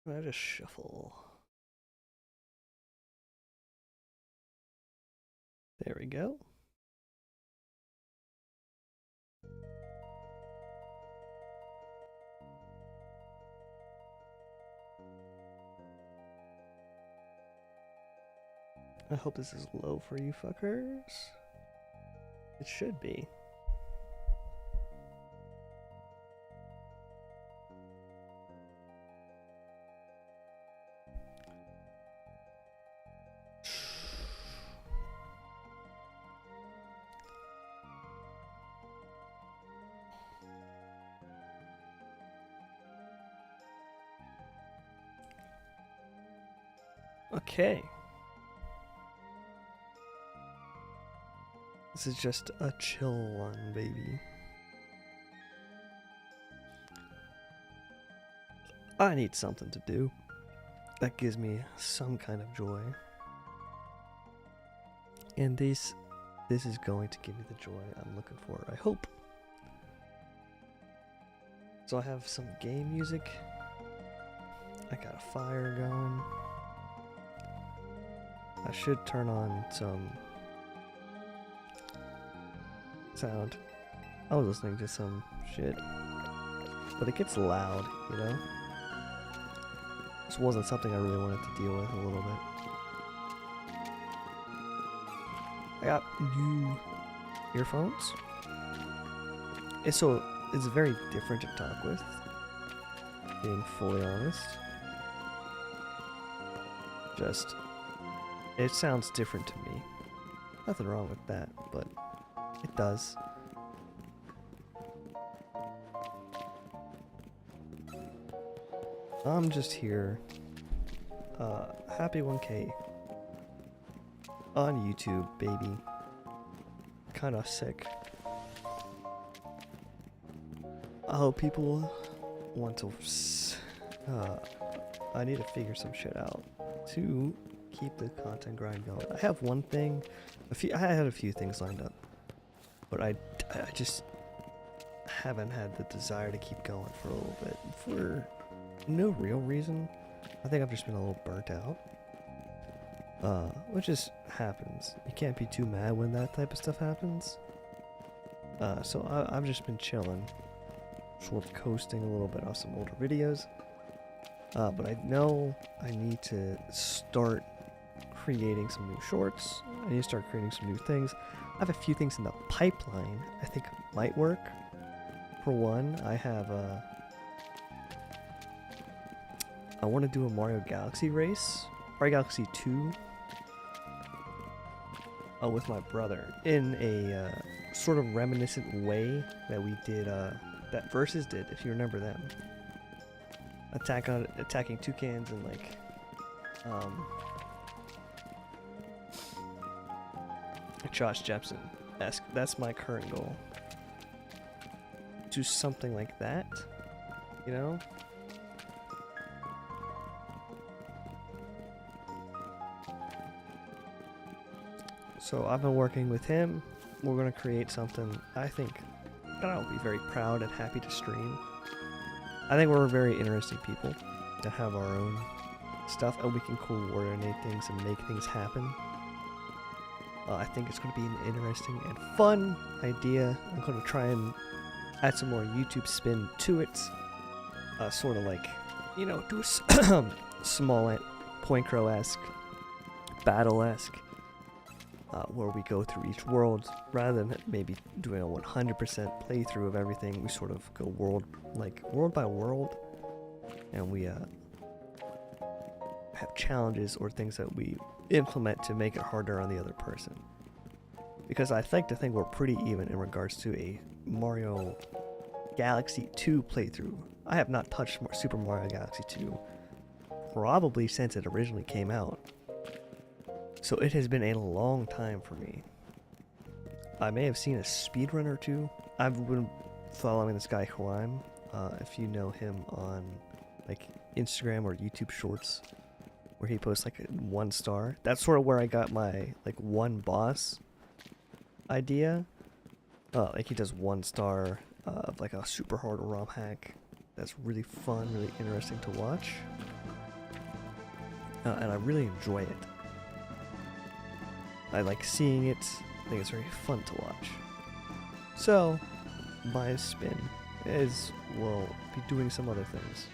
I just shuffle. There we go. I hope this is low for you fuckers. It should be. Okay. This is just a chill one, baby. I need something to do that gives me some kind of joy. And this is going to give me the joy I'm looking for, I hope. So I have some game music. I got a fire going. I should turn on some sound. I was listening to some shit, but it gets loud, you know? This wasn't something I really wanted to deal with a little bit. I got new earphones. It's very different to talk with, being fully honest. Just, it sounds different to me. Nothing wrong with that, but it does. I'm just here. Happy 1K on YouTube, baby. Kinda sick. I hope people want to. I need to figure some shit out to keep the content grind going. I have one thing. I had a few things lined up, but I just haven't had the desire to keep going for a little bit for no real reason. I think I've just been a little burnt out. Which just happens. You can't be too mad when that type of stuff happens. So I've just been chilling, sort of coasting a little bit off some older videos. But I know I need to start creating some new shorts. I need to start creating some new things. I have a few things in the pipeline I think might work. For one, I want to do a Mario Galaxy race, Mario Galaxy 2, with my brother in a sort of reminiscent way that we did, that Versus did, if you remember them. Attacking toucans and like, Josh Jepson-esque. That's my current goal. Do something like that, you know? So I've been working with him. We're going to create something I think that I'll be very proud and happy to stream. I think we're very interesting people that have our own stuff and we can coordinate things and make things happen. I think it's going to be an interesting and fun idea. I'm going to try and add some more YouTube spin to it. Sort of like, you know, do a small Point Crow-esque, battle-esque. Where we go through each world rather than maybe doing a 100% playthrough of everything. We sort of go world by world, and we have challenges or things that we implement to make it harder on the other person. Because I like to think we're pretty even in regards to a Mario Galaxy 2 playthrough. I have not touched Super Mario Galaxy 2 probably since it originally came out. So it has been a long time for me. I may have seen a speedrun or two. I've been following this guy Hlime, if you know him on like Instagram or YouTube Shorts, where he posts like a 1 star. That's sort of where I got my like one boss idea. Like he does 1 star of like a super hard ROM hack. That's really fun, really interesting to watch. and I really enjoy it. I like seeing it. I think it's very fun to watch. So, my spin is we'll be doing some other things.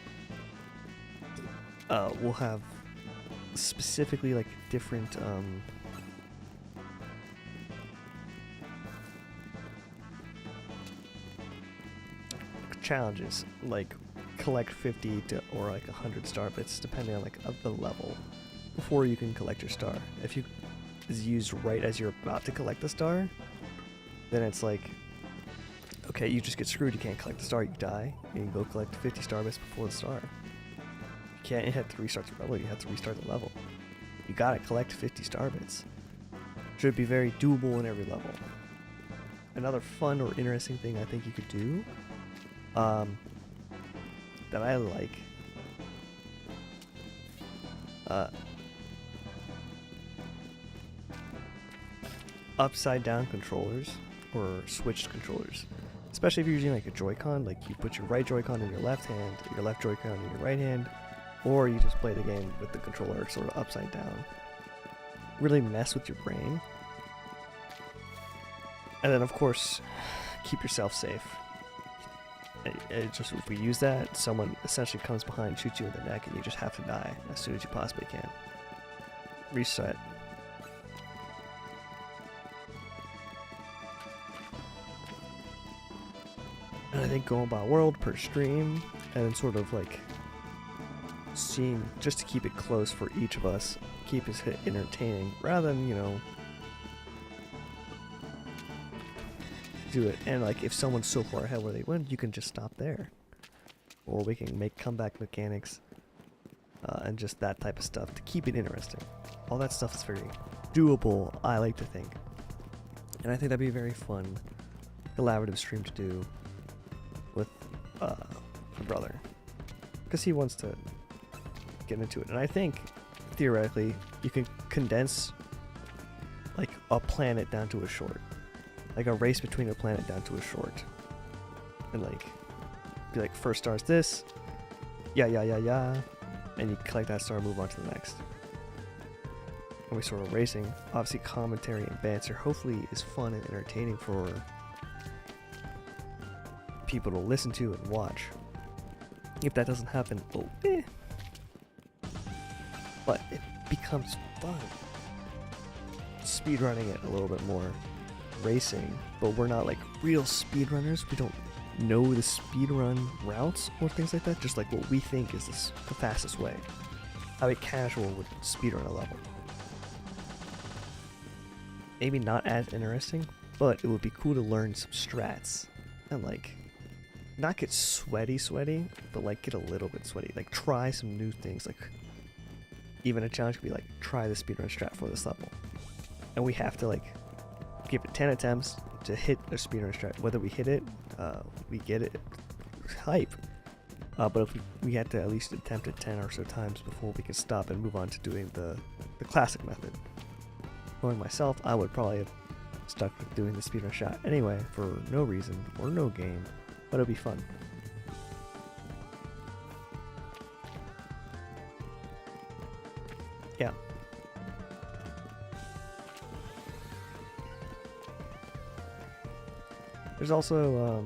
We'll have specifically like different challenges, like collect 50 to or like 100 star bits depending on like the level before you can collect your star. If you is used right as you're about to collect the star, then it's like, okay, you just get screwed. You can't collect the star, you die. You can go collect 50 star bits before the star. You can't have to restart the level, you have to restart the level. You gotta collect 50 star bits. Should be very doable in every level. Another fun or interesting thing I think you could do, that I like, upside down controllers or switched controllers. Especially if you're using like a Joy-Con, like you put your right Joy-Con in your left hand, your left Joy-Con in your right hand, or you just play the game with the controller sort of upside down. Really mess with your brain. And then of course, keep yourself safe. Just if we use that, someone essentially comes behind, shoots you in the neck, and you just have to die as soon as you possibly can. Reset. And I think going by world per stream, and then sort of like seeing, just to keep it close for each of us, keep us entertaining, rather than, you know, do it. And like if someone's so far ahead where they win, you can just stop there. Or we can make comeback mechanics, and just that type of stuff to keep it interesting. All that stuff is very doable, I like to think. And I think that'd be a very fun, collaborative stream to do with my brother, because he wants to get into it. And I think theoretically you can condense like a planet down to a short, like a race between a planet down to a short, and like be like, first star's this, yeah, and you collect that star and move on to the next. And we sort of racing. Obviously commentary and banter hopefully is fun and entertaining for people to listen to and watch. If that doesn't happen, oh, but it becomes fun. Speedrunning it a little bit more, racing, but we're not like real speedrunners. We don't know the speedrun routes or things like that, just like what we think is the fastest way. How a casual would speedrun a level. Maybe not as interesting, but it would be cool to learn some strats and like not get sweaty, but like get a little bit sweaty. Like try some new things. Like even a challenge could be like, try the speedrun strat for this level. And we have to like give it 10 attempts to hit a speedrun strat. Whether we hit it, we get it, hype. But if we had to at least attempt it 10 or so times before we can stop and move on to doing the classic method. Knowing myself, I would probably have stuck with doing the speedrun shot anyway for no reason or no game. But it'll be fun. Yeah. There's also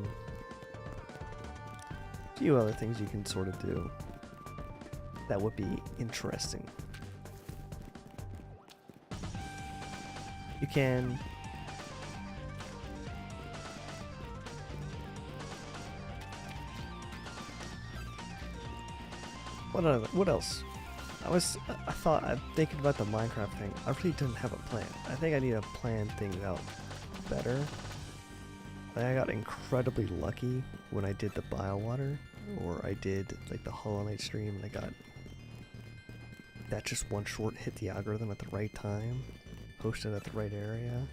a few other things you can sort of do that would be interesting. You can what else? I'm thinking about the Minecraft thing. I really didn't have a plan. I think I need to plan things out better. I got incredibly lucky when I did the BioWater, or I did like the Hollow Knight stream, and I got that just one short hit the algorithm at the right time, posted at the right area.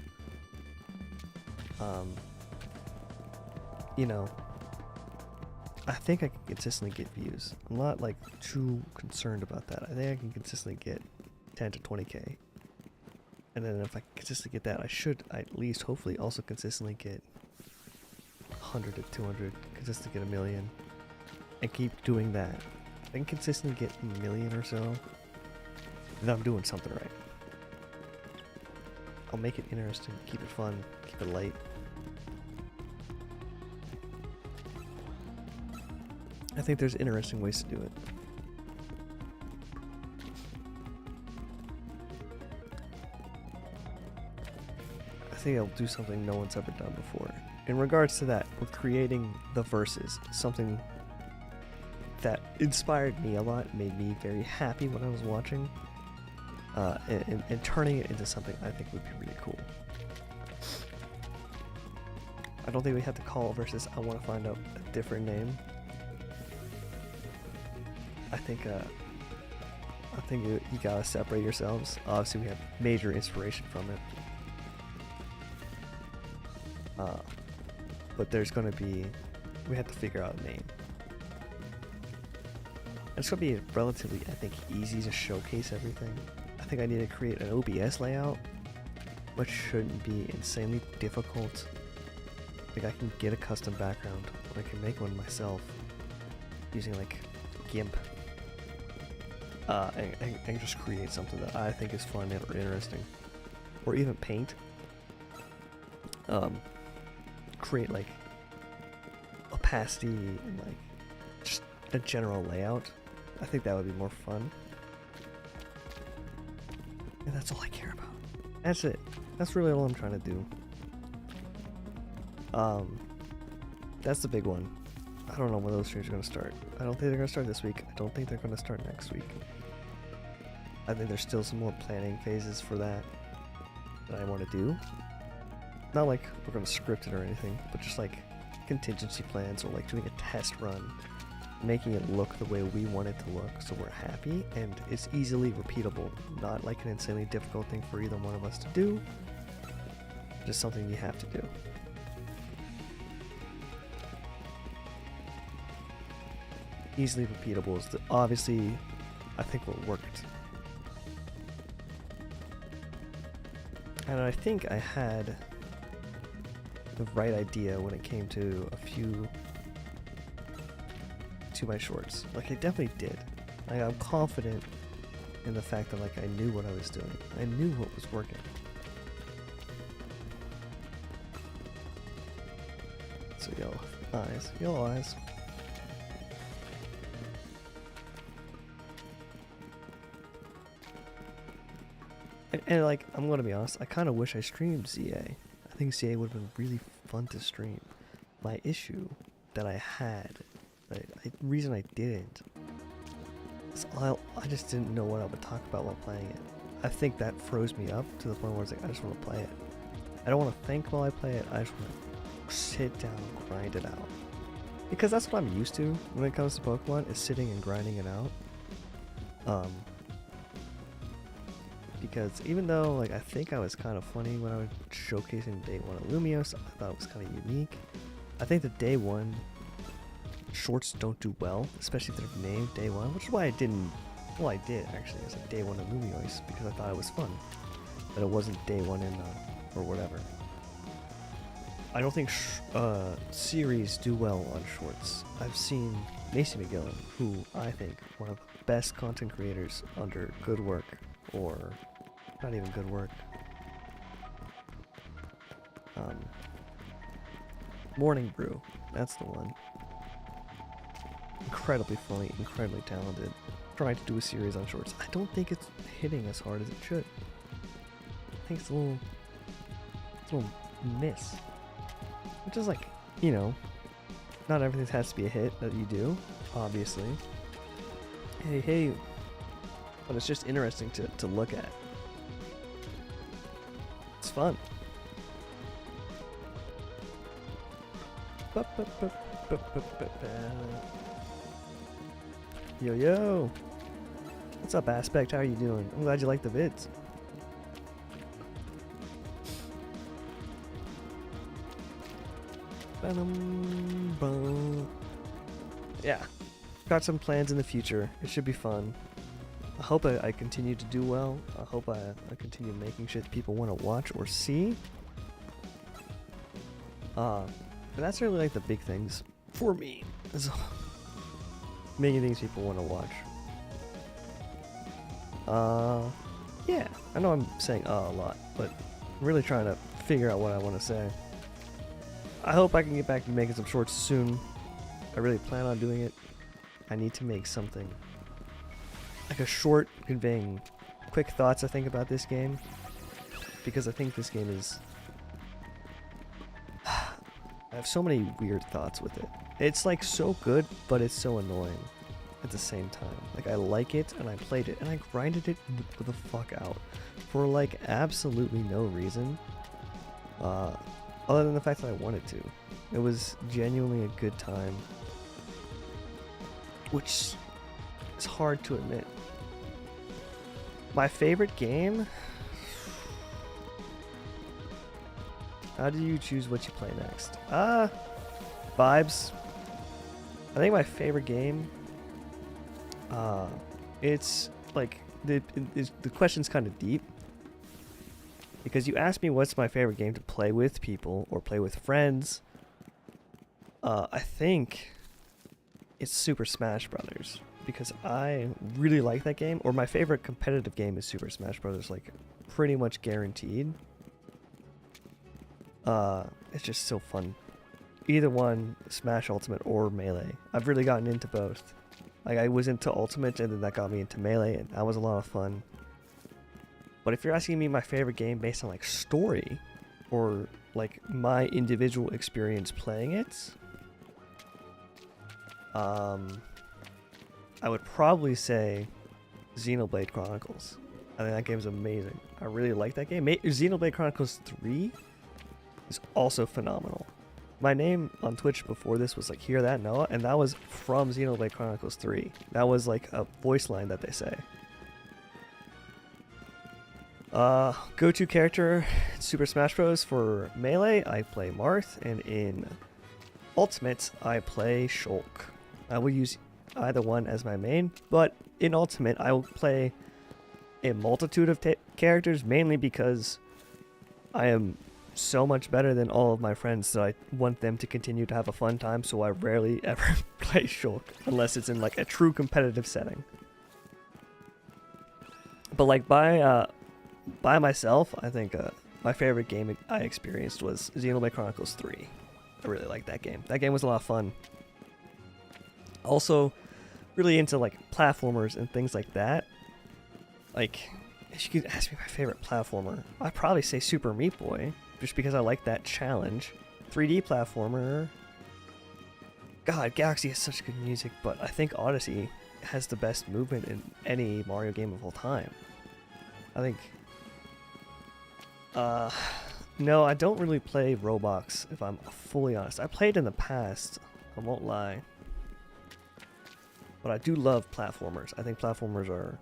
You know, I think I can consistently get views. I'm not like too concerned about that. I think I can consistently get 10 to 20k. And then if I consistently get that, I should at least hopefully also consistently get 100 to 200, consistently get 1,000,000, and keep doing that. I can consistently get 1,000,000 or so. then I'm doing something right. I'll make it interesting, keep it fun, keep it light. I think there's interesting ways to do it. I think I'll do something no one's ever done before. In regards to that, we're creating the verses, something that inspired me a lot, made me very happy when I was watching, and turning it into something I think would be really cool. I don't think we have to call it versus. I want to find out a different name. I think you gotta separate yourselves. Obviously, we have major inspiration from it. But there's gonna be, we have to figure out a name. It's gonna be relatively, I think, easy to showcase everything. I think I need to create an OBS layout, which shouldn't be insanely difficult. Like I can get a custom background, or I can make one myself using like GIMP, and just create something that I think is fun or interesting, or even Paint. Create like opacity and like just a general layout. I think that would be more fun. And that's all I care about. That's it. That's really all I'm trying to do. That's the big one. I don't know when those streams are going to start. I don't think they're going to start this week. I don't think they're going to start next week. I think there's still some more planning phases for that I want to do. Not like we're going to script it or anything, but just like contingency plans, or like doing a test run, making it look the way we want it to look so we're happy and it's easily repeatable. Not like an insanely difficult thing for either one of us to do, just something you have to do. Easily repeatable is obviously, I think, what worked. And I think I had the right idea when it came to my shorts. Like I definitely did. Like, I'm confident in the fact that like I knew what I was doing. I knew what was working. So yellow eyes. And like, I'm gonna be honest, I kind of wish I streamed ZA. I think ZA would have been really fun to stream. My issue that I had, the reason I didn't, is I just didn't know what I would talk about while playing it. I think that froze me up to the point where I was like, I just want to play it. I don't want to think while I play it, I just want to sit down and grind it out. Because that's what I'm used to when it comes to Pokemon, is sitting and grinding it out. Because even though like I think I was kind of funny when I was showcasing Day 1 of Lumiose, I thought it was kind of unique. I think the Day 1 shorts don't do well, especially if they're named Day 1, which is why I didn't, well I did actually, I said Day 1 of Lumiose because I thought it was fun, but it wasn't Day 1 in, or whatever. I don't think series do well on shorts. I've seen Macy McGillen, who I think one of the best content creators under Good Work, or not even Good Work. Morning Brew, that's the one. Incredibly funny, incredibly talented. Trying to do a series on shorts. I don't think it's hitting as hard as it should. I think it's a little miss. Which is like, you know, not everything has to be a hit that you do, obviously. Hey, but it's just interesting to look at. It's fun. Yo. What's up, Aspect? How are you doing? I'm glad you like the vids. Yeah. Got some plans in the future. It should be fun. I hope I continue to do well. I hope I continue making shit people want to watch or see. And that's really like the big things for me. Is making things people want to watch. Yeah, I know I'm saying a lot, but I'm really trying to figure out what I want to say. I hope I can get back to making some shorts soon. I really plan on doing it. I need to make something like a short conveying quick thoughts I think about this game, because I think this game is I have so many weird thoughts with it. It's like so good, but it's so annoying at the same time. Like I like it and I played it and I grinded it the fuck out for like absolutely no reason. Other than the fact that I wanted to. It was genuinely a good time, which is hard to admit. My favorite game? How do you choose what you play next? Vibes. I think my favorite game, it's like, the question's kind of deep. Because you asked me what's my favorite game to play with people or play with friends. I think it's Super Smash Brothers, because I really like that game. Or my favorite competitive game is Super Smash Brothers, like pretty much guaranteed. It's just so fun. Either one, Smash Ultimate or Melee. I've really gotten into both. Like I was into Ultimate and then that got me into Melee, and that was a lot of fun. But if you're asking me my favorite game based on like story or like my individual experience playing it, I would probably say Xenoblade Chronicles. I think that game's amazing. I really like that game. Xenoblade Chronicles 3 is also phenomenal. My name on Twitch before this was like Hear That Noah, and that was from Xenoblade Chronicles 3. That was like a voice line that they say. Go-to character in Super Smash Bros. For Melee, I play Marth, and in Ultimate, I play Shulk. I will use either one as my main, but in Ultimate, I will play a multitude of characters, mainly because I am so much better than all of my friends that I want them to continue to have a fun time, so I rarely ever play Shulk, unless it's in like a true competitive setting. But like by myself, I think my favorite game I experienced was Xenoblade Chronicles 3. I really liked that game. That game was a lot of fun. Also, really into like platformers and things like that. Like, if you could ask me my favorite platformer, I'd probably say Super Meat Boy, just because I like that challenge. 3D platformer. God, Galaxy has such good music, but I think Odyssey has the best movement in any Mario game of all time. I think... no, I don't really play Roblox, if I'm fully honest. I played in the past, I won't lie. But I do love platformers. I think platformers are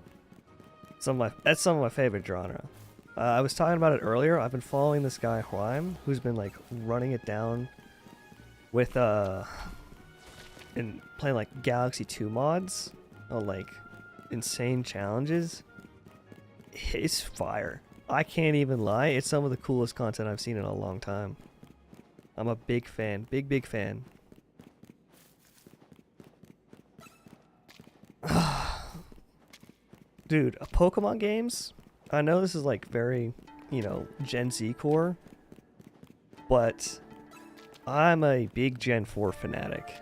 that's some of my favorite genre. I was talking about it earlier. I've been following this guy, Huime, who's been like running it down with and playing like Galaxy 2 mods on like insane challenges. It's fire. I can't even lie. It's some of the coolest content I've seen in a long time. I'm a big fan. Big fan. Dude, Pokemon games? I know this is like very, you know, Gen Z core, but I'm a big Gen 4 fanatic.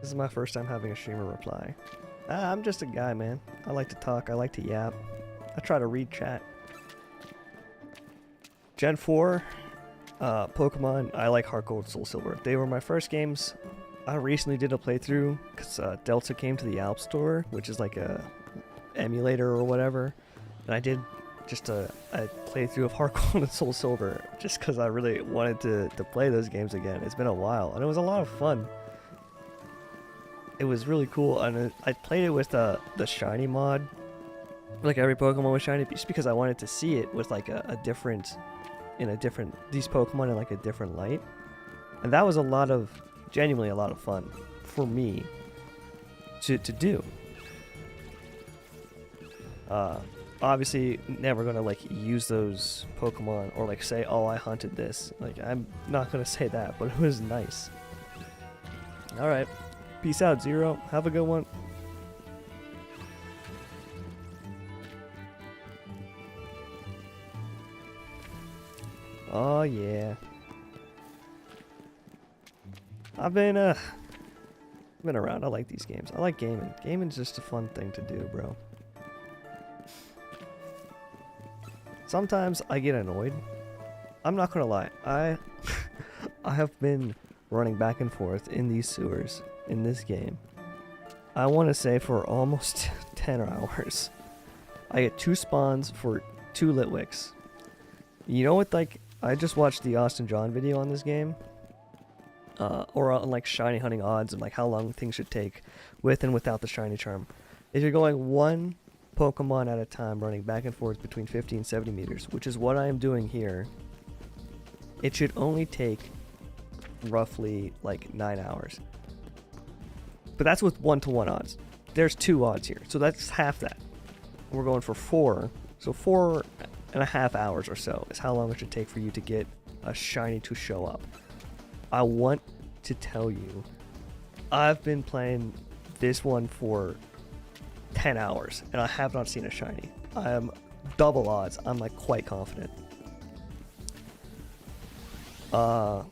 This is my first time having a streamer reply. I'm just a guy, man. I like to talk. I like to yap. I try to read chat. Gen 4, Pokemon, I like Heart Gold, Soul Silver. They were my first games. I recently did a playthrough because Delta came to the App Store, which is like a emulator or whatever. And I did just a playthrough of Heart Gold and Soul Silver just because I really wanted to play those games again. It's been a while, and it was a lot of fun. It was really cool, and I played it with the Shiny mod. Like every Pokemon was shiny, just because I wanted to see it with like these Pokemon in like a different light. And that was genuinely a lot of fun for me to do. Obviously never gonna like use those Pokemon or like say, oh, I hunted this. Like, I'm not gonna say that, but it was nice. Alright, peace out, Zero. Have a good one. Oh yeah. I've been around. I like these games. I like gaming. Gaming's just a fun thing to do, bro. Sometimes I get annoyed. I'm not gonna lie. I have been running back and forth in these sewers in this game. I want to say for almost 10 hours. I get 2 spawns for 2 Litwicks. You know what, like, I just watched the Austin John video on this game. Or on, like, shiny hunting odds and, like, how long things should take with and without the shiny charm. If you're going 1 Pokemon at a time running back and forth between 50 and 70 meters, which is what I am doing here, it should only take roughly, like, 9 hours. But that's with 1-to-1 odds. There's 2 odds here, so that's half that. We're going for 4, so 4.5 hours or so is how long it should take for you to get a shiny to show up. I want to tell you, I've been playing this one for 10 hours and I have not seen a shiny. I am double odds. I'm like quite confident. I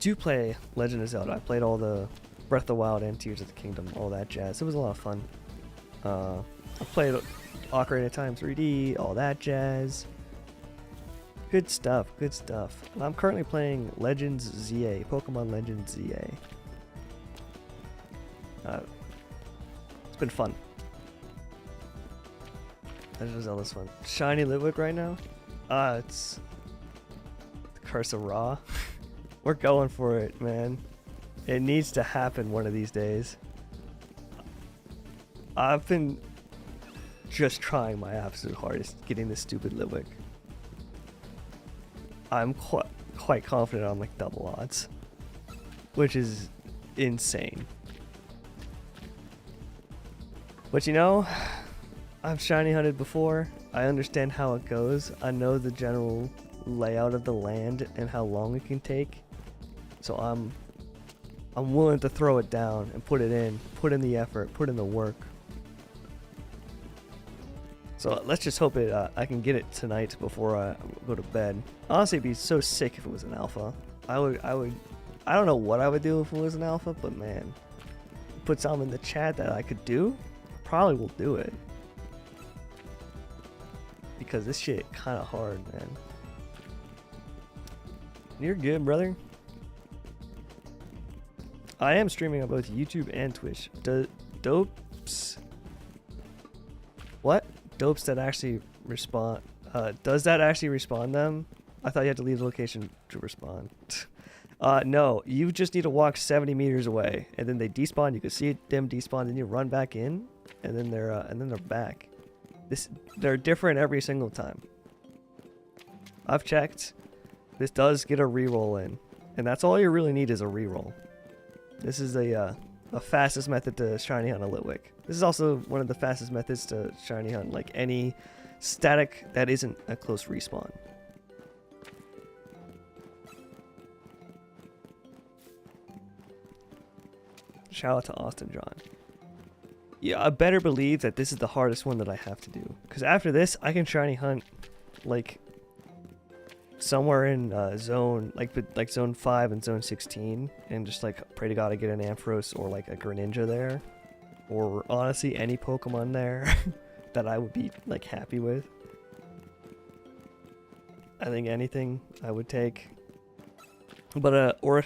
do play Legend of Zelda. I played all the Breath of the Wild and Tears of the Kingdom, all that jazz. It was a lot of fun. I played Ocarina of Time 3D, all that jazz. Good stuff, good stuff. And I'm currently playing Legends ZA, Pokemon Legends ZA. It's been fun. Legend of Zelda's fun. Shiny Litwick right now? It's the Curse of Ra. We're going for it, man. It needs to happen one of these days. I've been just trying my absolute hardest getting this stupid Litwick. I'm quite confident on like double odds, which is insane. But you know, I've shiny hunted before. I understand how it goes. I know the general layout of the land and how long it can take. So I'm willing to throw it down and put in the effort, put in the work. So let's just hope I can get it tonight before I go to bed. Honestly, it'd be so sick if it was an alpha. I don't know what I would do if it was an alpha, but man, put something in the chat that I could do, probably will do it. Because this shit kind of hard, man. You're good, brother. I am streaming on both YouTube and Twitch. Dopes. What? Dopes that actually respond. Does that actually respawn them? I thought you had to leave the location to respond. No, you just need to walk 70 meters away, and then they despawn. You can see them despawn, then you run back in, and then they're back. They're different every single time. I've checked. This does get a reroll in, and that's all you really need is a reroll. This is a fastest method to shiny hunt a Litwick. This is also one of the fastest methods to shiny hunt like any static that isn't a close respawn. Shout out to Austin John. Yeah, I better believe that this is the hardest one that I have to do. Because after this, I can shiny hunt like somewhere in zone zone 5 and zone 16, and just like pray to God I get an Ampharos or like a Greninja there, or honestly any Pokemon there that I would be like happy with. I think anything I would take, but or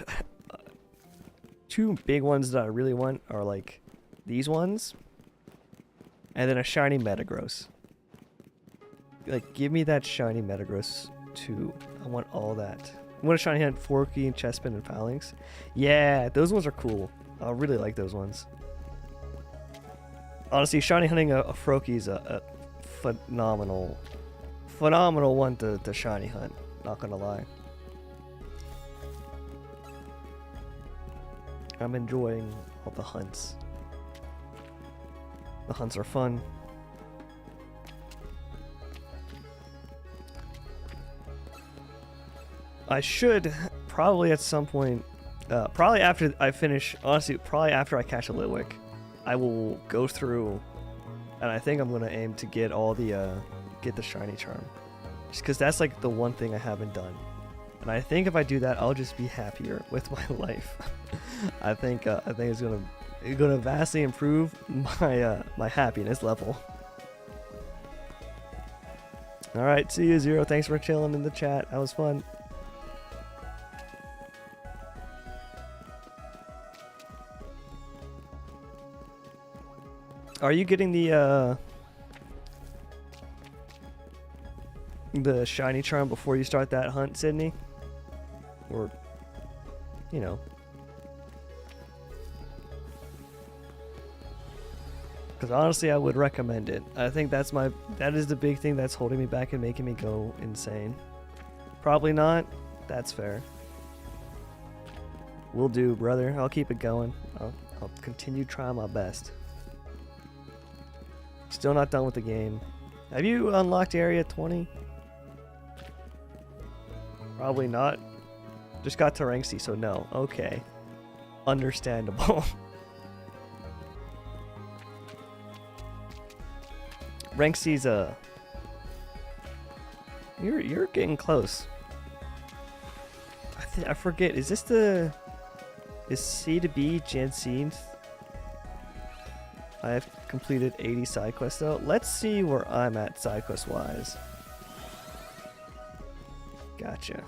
two big ones that I really want are like these ones, and then a shiny Metagross. Like, give me that shiny Metagross too. I want all that. I want to shiny hunt Forky and Chespin and Phalanx. Yeah, those ones are cool. I really like those ones. Honestly, shiny hunting a Froakie is a phenomenal one to shiny hunt. Not gonna lie. I'm enjoying all the hunts. The hunts are fun. I should probably at some point, probably after I finish, honestly, probably after I catch a Litwick, I will go through, and I think I'm going to aim to get all the, get the shiny charm. Just because that's like the one thing I haven't done. And I think if I do that, I'll just be happier with my life. I think it's gonna vastly improve my happiness level. All right, see you, Zero. Thanks for chilling in the chat. That was fun. Are you getting the shiny charm before you start that hunt, Sydney? Or, you know. Because honestly, I would recommend it. I think that is the big thing that's holding me back and making me go insane. Probably not. That's fair. Will do, brother. I'll keep it going. I'll continue trying my best. Still not done with the game. Have you unlocked Area 20? Probably not. Just got to rank C, so no. Okay. Understandable. Rank C's you're getting close. I forget. Is C to B Jansenth? I have completed 80 side quests though. Let's see where I'm at side quest wise. Gotcha.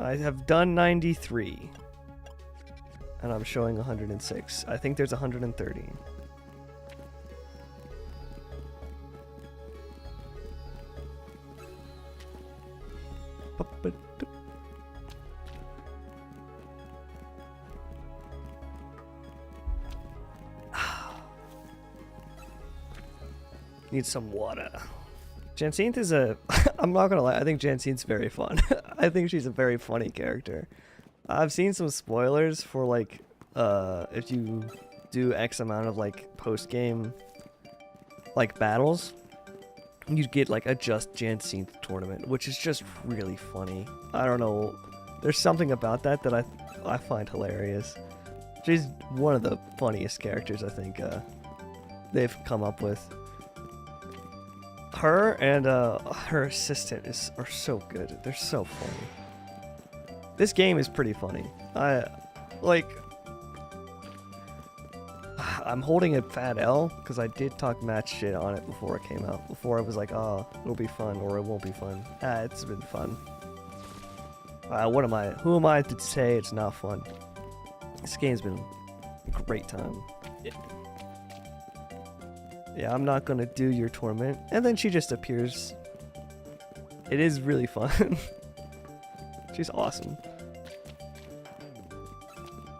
I have done 93. And I'm showing 106. I think there's 130. Need some water. Jansenth is I'm not gonna lie, I think Jansenth's very fun. I think she's a very funny character. I've seen some spoilers for like if you do X amount of like post-game like battles, you get like a Just Jansenth tournament, which is just really funny. I don't know, there's something about that that I find hilarious. She's one of the funniest characters I think they've come up with. Her and her assistant are so good. They're so funny. This game is pretty funny. I'm holding a fat L because I did talk match shit on it before it came out. Before I was like, oh, it'll be fun or it won't be fun. It's been fun. Who am I to say it's not fun? This game's been a great time. Yeah, I'm not gonna do your tournament. And then she just appears. It is really fun. She's awesome.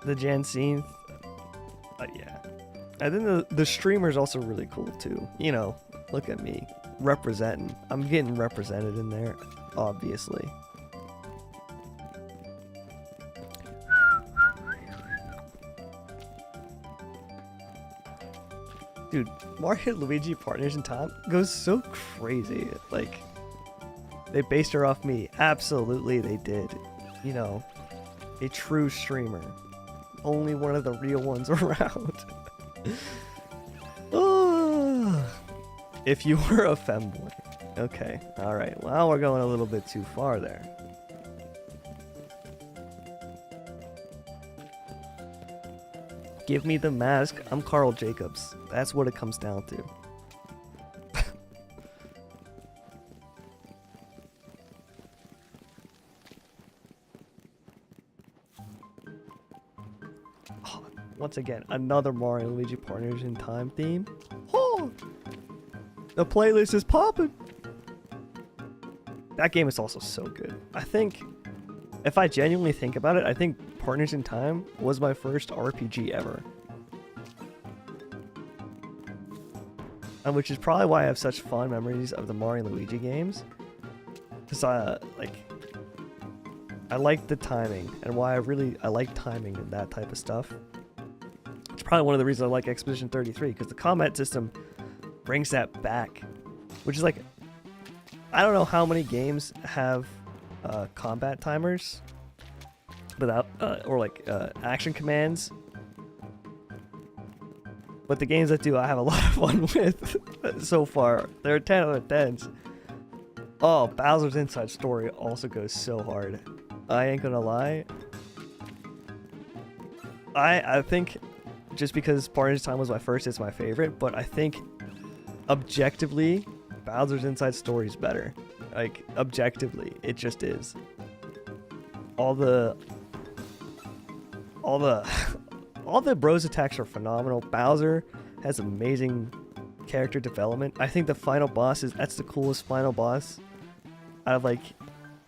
The Jansenth. Yeah. And then the streamer's also really cool too. You know, look at me. Representing. I'm getting represented in there, obviously. Dude, Mario and Luigi Partners in Time goes so crazy. Like, they based her off me. Absolutely, they did. You know, a true streamer. Only one of the real ones around. Oh, if you were a femboy. Okay, alright. Well, we're going a little bit too far there. Give me the mask. I'm Carl Jacobs. That's what it comes down to. Oh, once again, another Mario and Luigi Partners in Time theme. Oh, the playlist is popping. That game is also so good. I think, if I genuinely think about it, I think Partners in Time was my first RPG ever. And which is probably why I have such fond memories of the Mario and Luigi games. Because I like the timing, and why I like timing and that type of stuff. It's probably one of the reasons I like Expedition 33, because the combat system brings that back. Which is like, I don't know how many games have combat timers without or like action commands But the games that do, I have a lot of fun with so far. They're 10 out of 10s. Oh, Bowser's Inside Story also goes so hard. I ain't gonna lie. I think just because Partners in Time was my first, it's my favorite. But I think objectively, Bowser's Inside Story is better. Like, objectively, it just is. All the bros attacks are phenomenal. Bowser has amazing character development. I think the final boss that's the coolest final boss out of like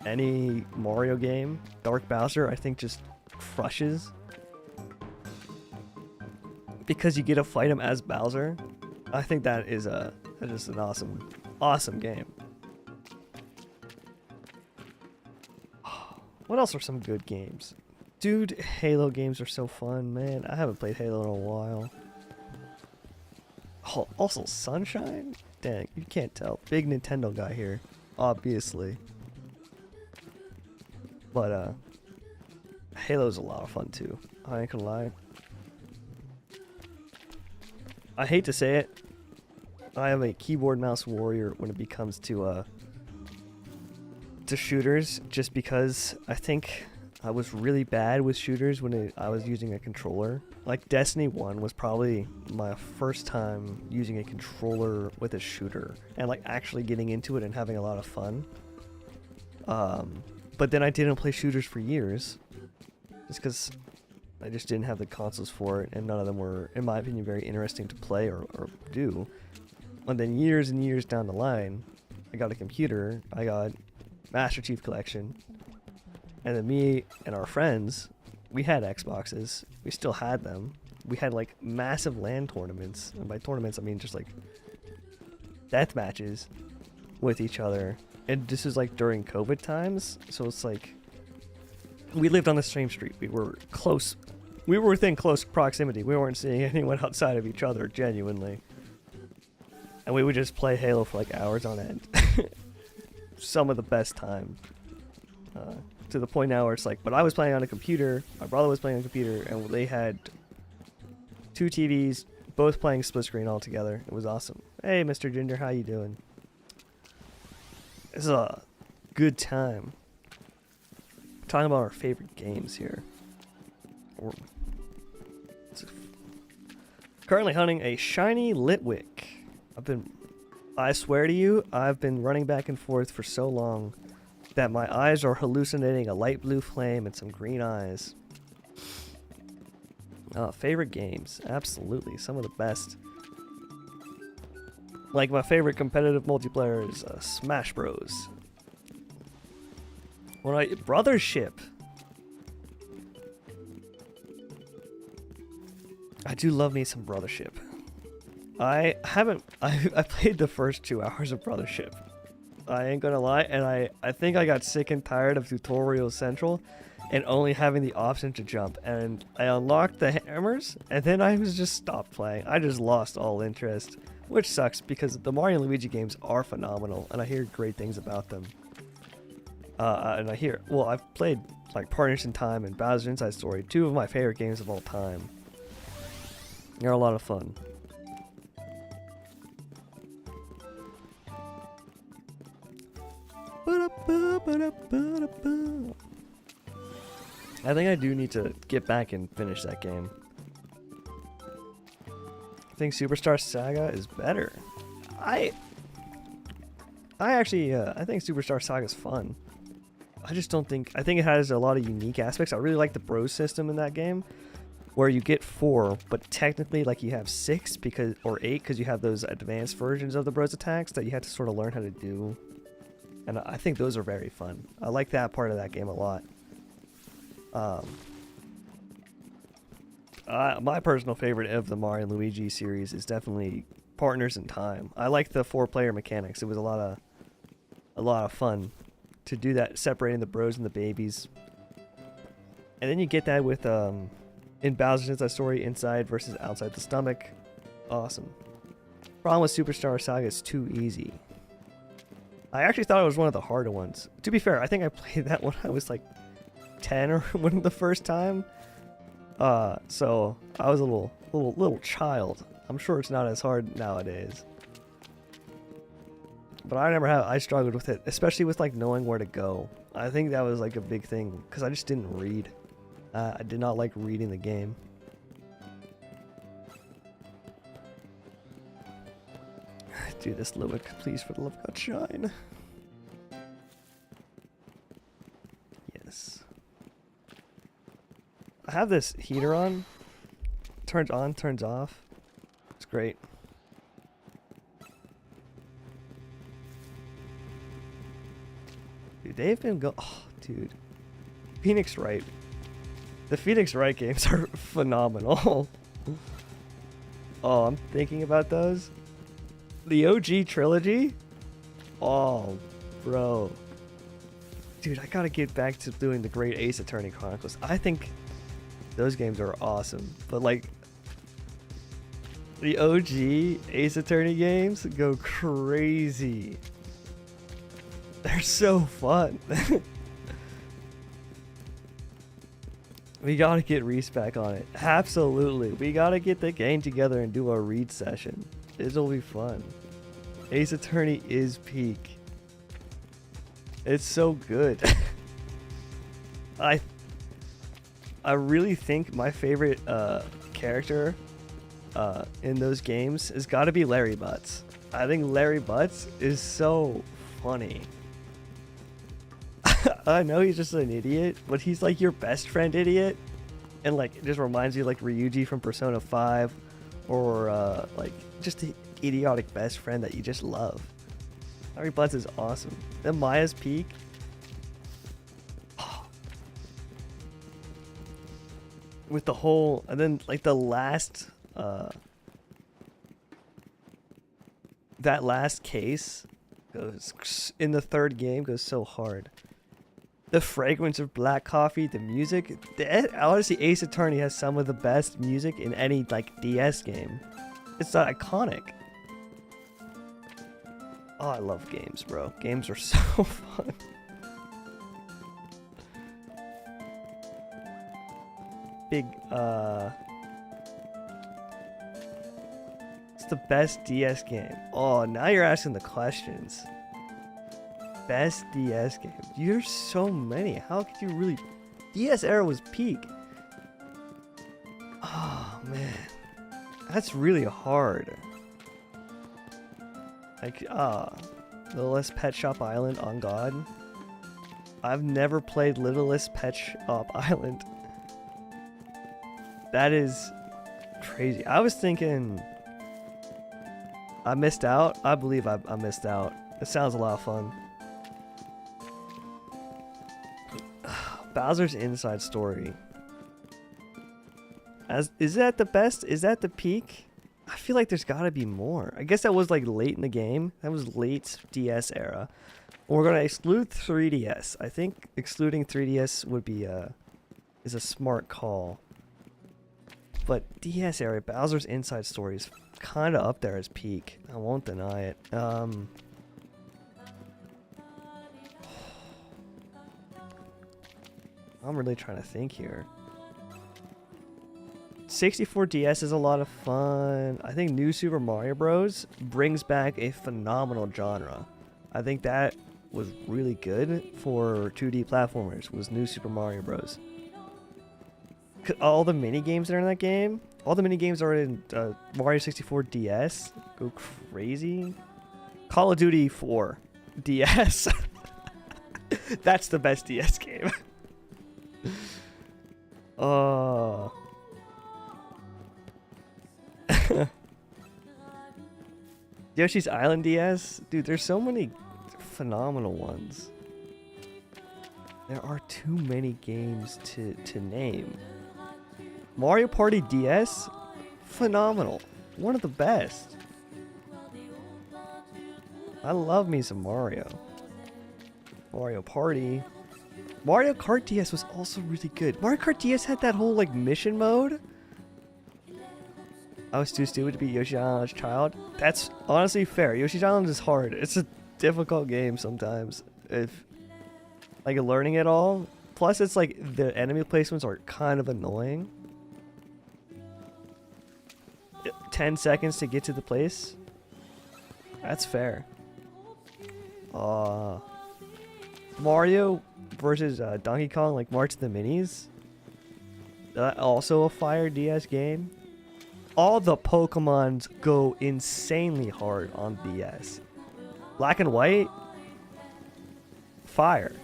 any Mario game. Dark Bowser, I think, just crushes because you get to fight him as Bowser. I think that is just an awesome game. What else are some good games? Dude, Halo games are so fun, man. I haven't played Halo in a while. Oh, also, Sunshine? Dang, you can't tell. Big Nintendo guy here, obviously. But, Halo's a lot of fun, too. I ain't gonna lie. I hate to say it. I am a keyboard mouse warrior when it comes to shooters, just because I think I was really bad with shooters when I was using a controller. Like Destiny 1 was probably my first time using a controller with a shooter and like actually getting into it and having a lot of fun. But then I didn't play shooters for years just because I just didn't have the consoles for it, and none of them were, in my opinion, very interesting to play or do. And then years and years down the line, I got a computer, I got Master Chief Collection, and then me and our friends, we had Xboxes. We still had them. We had like massive LAN tournaments, and by tournaments I mean just like death matches with each other. And this is like during COVID times, so it's like we lived on the same street. We were close. We were within close proximity. We weren't seeing anyone outside of each other, genuinely. And we would just play Halo for like hours on end. Some of the best time. To the point now where it's like, but I was playing on a computer, my brother was playing on a computer, and they had 2 TVs, both playing split screen all together. It was awesome. Hey, Mr. Ginger, how you doing? This is a good time. Talking about our favorite games here. Currently hunting a shiny Litwick. I swear to you, I've been running back and forth for so long that my eyes are hallucinating a light blue flame and some green eyes. Favorite games, absolutely, some of the best. Like my favorite competitive multiplayer is Smash Bros. Brothership. I do love me some Brothership. I played the first 2 hours of Brothership. I ain't gonna lie, and I think I got sick and tired of Tutorial Central and only having the option to jump, and I unlocked the hammers, and then I was just stopped playing. I just lost all interest, which sucks because the Mario and Luigi games are phenomenal, and I hear great things about them. And I've played like Partners in Time and Bowser's Inside Story, 2 of my favorite games of all time. They're a lot of fun. I think I do need to get back and finish that game. I think Superstar Saga is better. I think Superstar Saga is fun. I think it has a lot of unique aspects. I really like the bros system in that game, where you get 4, but technically like you have 6 or 8 because you have those advanced versions of the bros attacks that you have to sort of learn how to do. And I think those are very fun. I like that part of that game a lot. My personal favorite of the Mario and Luigi series is definitely Partners in Time. I like the 4-player mechanics. It was a lot of fun to do that, separating the bros and the babies. And then you get that with in Bowser's Inside Story, inside versus outside the stomach. Awesome. Problem with Superstar Saga is too easy. I actually thought it was one of the harder ones. To be fair, I think I played that when I was like 10 or when the first time. So I was a little child I'm sure it's not as hard nowadays. But I remember how I struggled with it, especially with like knowing where to go. I think that was like a big thing because I just didn't read. I did not like reading the game. Do this, Loic, please, for the love of God, shine. Yes. I have this heater on. Turns on, turns off. It's great. Dude, they've been oh, dude. Phoenix Wright. The Phoenix Wright games are phenomenal. Oh, I'm thinking about those. The OG trilogy? Oh, bro. Dude, I gotta get back to doing the Great Ace Attorney Chronicles. I think those games are awesome. But like, the OG Ace Attorney games go crazy. They're so fun. We gotta get Reese back on it. Absolutely. We gotta get the gang together and do a read session. It'll be fun. Ace Attorney is peak. It's so good. I really think my favorite character in those games has got to be Larry Butts. I think Larry Butts is so funny. I know he's just an idiot, but he's like your best friend idiot, and like it just reminds you like Ryuji from Persona 5, or like just the idiotic best friend that you just love. Larry Butts is awesome. Then Maya's peak. With the whole, and then like the last, that last case goes in the third game goes so hard. The fragrance of black coffee, the music. Honestly, Ace Attorney has some of the best music in any like DS game. It's iconic. Oh, I love games, bro. Games are so fun. Big, it's the best DS game. Oh, now you're asking the questions. Best DS game. There's so many. How could you really... DS era was peak. Oh, man. That's really hard. Like, Littlest Pet Shop Island on God. I've never played Littlest Pet Shop Island. That is crazy. I was thinking I missed out. I believe I missed out. It sounds a lot of fun. Bowser's Inside Story. Is that the best? Is that the peak? I feel like there's got to be more. I guess that was like late in the game. That was late DS era. We're going to exclude 3DS. I think excluding 3DS would be is a smart call. But DS era, Bowser's Inside Story is kind of up there as peak. I won't deny it. I'm really trying to think here. 64 DS is a lot of fun. I think New Super Mario Bros. Brings back a phenomenal genre. I think that was really good for 2D platformers, was New Super Mario Bros. All the mini games that are in that game, all the mini games are in Mario 64 DS. Go crazy. Call of Duty 4 DS. That's the best DS game. Oh. Yoshi's Island DS? Dude, there's so many phenomenal ones. There are too many games to name. Mario Party DS? Phenomenal. One of the best. I love me some Mario. Mario Party. Mario Kart DS was also really good. Mario Kart DS had that whole like mission mode. I was too stupid to be Yoshi's Island's child. That's honestly fair. Yoshi's Island is hard. It's a difficult game sometimes. If like learning it all. Plus it's like the enemy placements are kind of annoying. 10 seconds to get to the place. That's fair. Mario versus Donkey Kong, like March of the Minis. Also a fire DS game. All the Pokemons go insanely hard on DS. Black and White, fire.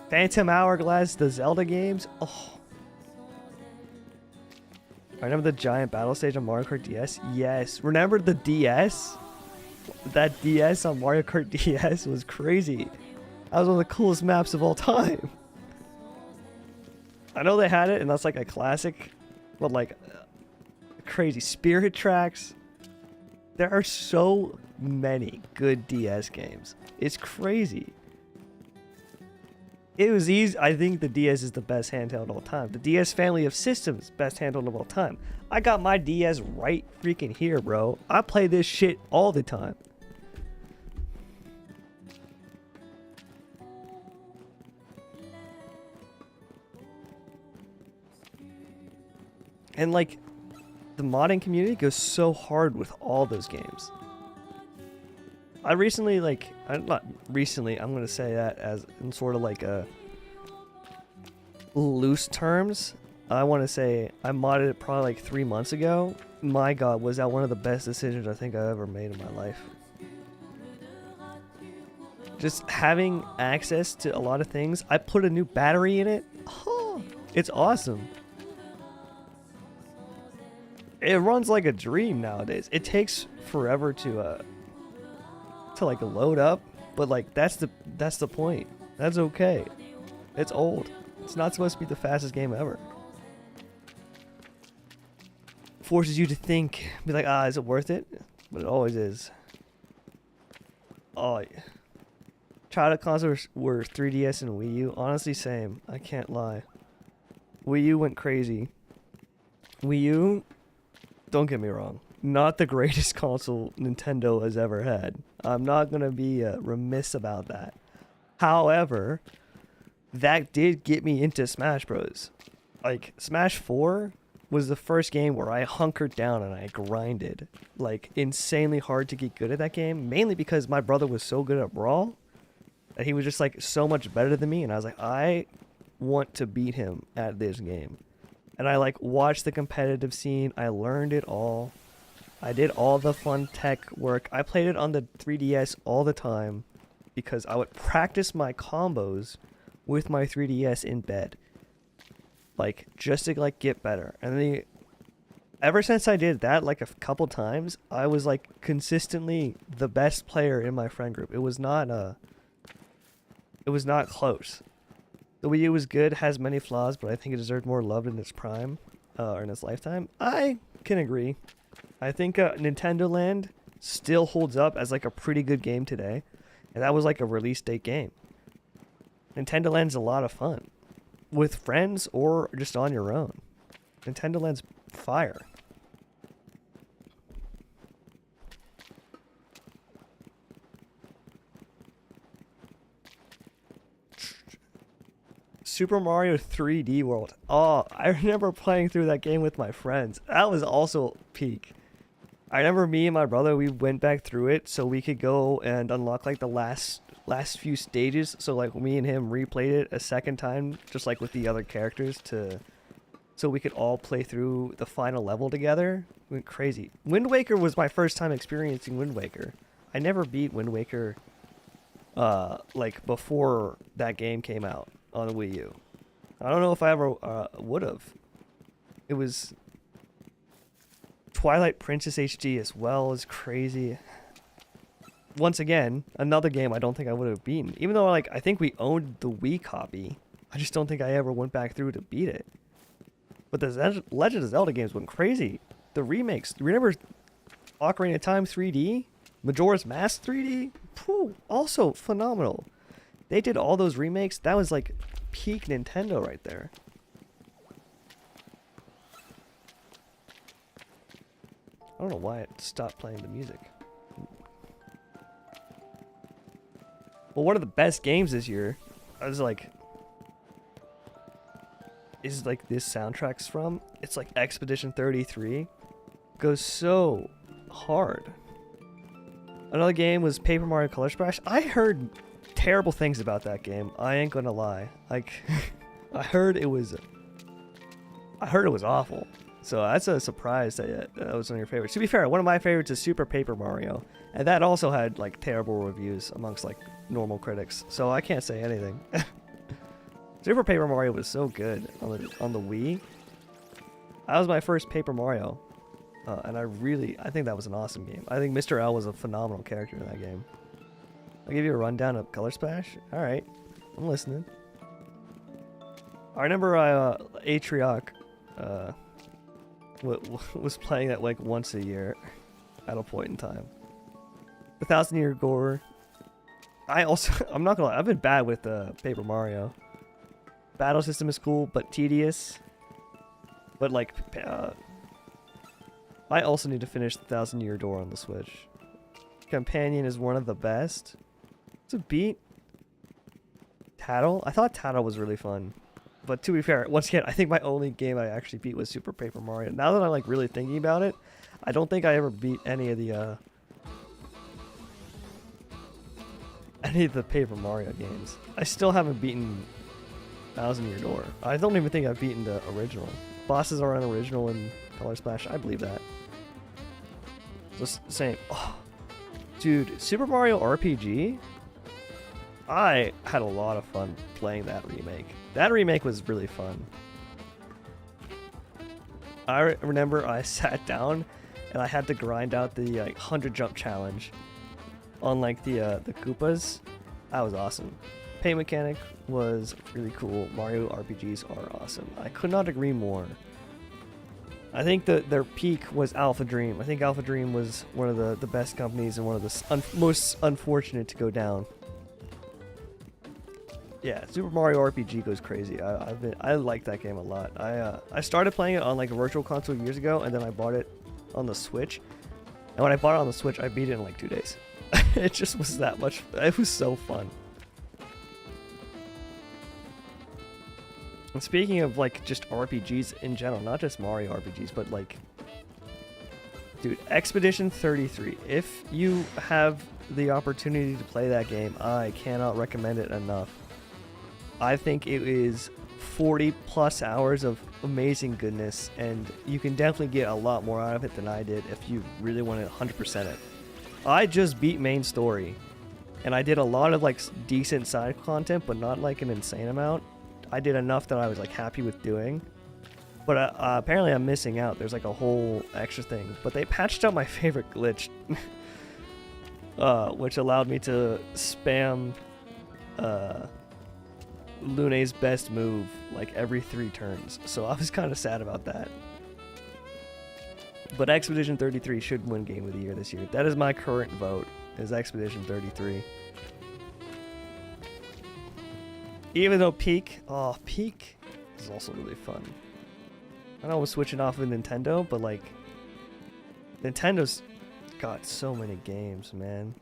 Phantom Hourglass, the Zelda games. Oh. I remember the giant battle stage on Mario Kart DS. Yes. Remember the DS? That DS on Mario Kart DS was crazy. That was one of the coolest maps of all time. I know they had it, and that's like a classic, but like crazy Spirit Tracks. There are so many good DS games. It's crazy. It was easy. I think the DS is the best handheld of all time. The DS family of systems, best handheld of all time. I got my DS right freaking here, bro. I play this shit all the time. And like, the modding community goes so hard with all those games. I recently, not recently, I'm going to say that as in sort of like a loose terms. I want to say I modded it probably like 3 months ago. My God, was that one of the best decisions I think I've ever made in my life. Just having access to a lot of things. I put a new battery in it. Oh, it's awesome. It runs like a dream nowadays. It takes forever to like load up, but like that's the point. That's okay. It's old. It's not supposed to be the fastest game ever. Forces you to think, be like, is it worth it? But it always is. Oh, childhood consoles were 3DS and Wii U. Honestly, same. I can't lie. Wii U went crazy. Wii U, don't get me wrong, not the greatest console Nintendo has ever had. I'm not going to be remiss about that. However, that did get me into Smash Bros. Like, Smash 4 was the first game where I hunkered down and I grinded. Like, insanely hard to get good at that game. Mainly because my brother was so good at Brawl that he was just, like, so much better than me. And I was like, I want to beat him at this game. And I, like, watched the competitive scene. I learned it all. I did all the fun tech work. I played it on the 3DS all the time because I would practice my combos with my 3DS in bed. Like, just to, like, get better. And then ever since I did that, like, a couple times, I was, like, consistently the best player in my friend group. It was not close. The Wii U was good, has many flaws, but I think it deserved more love in its prime, or in its lifetime. I can agree. I think Nintendo Land still holds up as like a pretty good game today. And that was like a release date game. Nintendo Land's a lot of fun. With friends or just on your own. Nintendo Land's fire. Super Mario 3D World. Oh, I remember playing through that game with my friends. That was also peak. I remember me and my brother, we went back through it so we could go and unlock like the last few stages. So like me and him replayed it a second time, just like with the other characters, so we could all play through the final level together. It went crazy. Wind Waker was my first time experiencing Wind Waker. I never beat Wind Waker like before that game came out on the Wii U. I don't know if I ever would have. It was Twilight Princess HD as well is crazy. Once again, another game I don't think I would have beaten. Even though like I think we owned the Wii copy, I just don't think I ever went back through to beat it. But the Legend of Zelda games went crazy. The remakes. Remember Ocarina of Time 3D? Majora's Mask 3D? Phew, also phenomenal. They did all those remakes. That was like peak Nintendo right there. I don't know why it stopped playing the music. Well, one of the best games this year, is like this soundtrack's from. It's like Expedition 33. goes so hard. Another game was Paper Mario Color Splash. I heard terrible things about that game. I ain't gonna lie. Like, I heard it was awful. So that's a surprise that that was one of your favorites. To be fair, one of my favorites is Super Paper Mario, and that also had like terrible reviews amongst like normal critics. So I can't say anything. Super Paper Mario was so good on the Wii. That was my first Paper Mario, and I think that was an awesome game. I think Mr. L was a phenomenal character in that game. I'll give you a rundown of Color Splash. All right, I'm listening. I remember Atrioc was playing that like once a year at a point in time. The 1,000 Year Door. I'm not gonna lie, I've been bad with Paper Mario. Battle system is cool, but tedious. But like, I also need to finish the 1,000 Year Door on the Switch. Companion is one of the best. It's a beat. Tattle? I thought Tattle was really fun. But to be fair, once again, I think my only game I actually beat was Super Paper Mario. Now that I'm like really thinking about it, I don't think I ever beat any of the Paper Mario games. I still haven't beaten 1,000 Year Door. I don't even think I've beaten the original. Bosses are unoriginal in Color Splash. I believe that. Just saying. Oh, dude, Super Mario RPG? I had a lot of fun playing that remake. That remake was really fun. I remember I sat down and I had to grind out the like 100 jump challenge on like the Koopas. That was awesome. Paint mechanic was really cool. Mario RPGs are awesome. I could not agree more. I think their peak was Alpha Dream. I think Alpha Dream was one of the best companies and one of the most unfortunate to go down. Yeah, Super Mario RPG goes crazy. I like that game a lot. I started playing it on like a virtual console years ago, and then I bought it on the Switch. And when I bought it on the Switch, I beat it in like 2 days. It just was that much. It was so fun. And speaking of like just RPGs in general, not just Mario RPGs, but like, dude, Expedition 33. If you have the opportunity to play that game, I cannot recommend it enough. I think it is 40 plus hours of amazing goodness, and you can definitely get a lot more out of it than I did if you really want to 100% it. I just beat main story, and I did a lot of like decent side content, but not like an insane amount. I did enough that I was like happy with doing, but apparently I'm missing out. There's like a whole extra thing, but they patched out my favorite glitch, which allowed me to spam Lune's best move like every 3 turns, so I was kind of sad about that. But Expedition 33 should win Game of the Year this year. That is my current vote, is Expedition 33. Even though Peak is also really fun. I know I was switching off of Nintendo, but like, Nintendo's got so many games, man.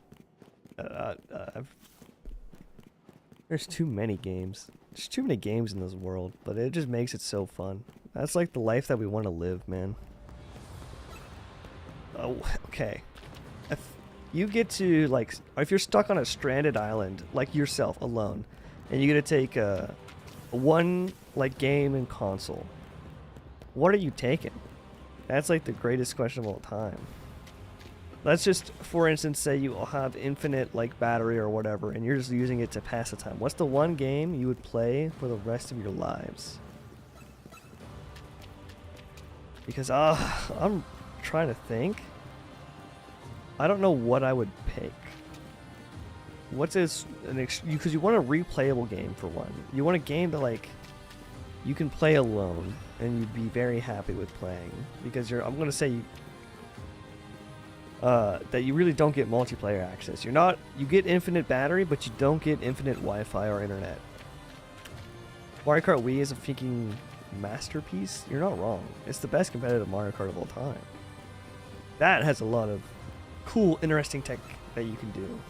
There's too many games. There's too many games in this world, but it just makes it so fun. That's like the life that we want to live, man. Oh, okay. If you get to like, if you're stuck on a stranded island, like yourself, alone, and you get to take one like game and console, what are you taking? That's like the greatest question of all time. Let's just, for instance, say you have infinite like battery or whatever, and you're just using it to pass the time. What's the one game you would play for the rest of your lives? Because I'm trying to think. I don't know what I would pick. What's this? Because you want a replayable game for one. You want a game that like you can play alone and you'd be very happy with playing. Because I'm gonna say that you really don't get multiplayer access. You get infinite battery, but you don't get infinite Wi-Fi or internet. Mario Kart Wii is a freaking masterpiece. You're not wrong. It's the best competitive Mario Kart of all time. That has a lot of cool, interesting tech that you can do.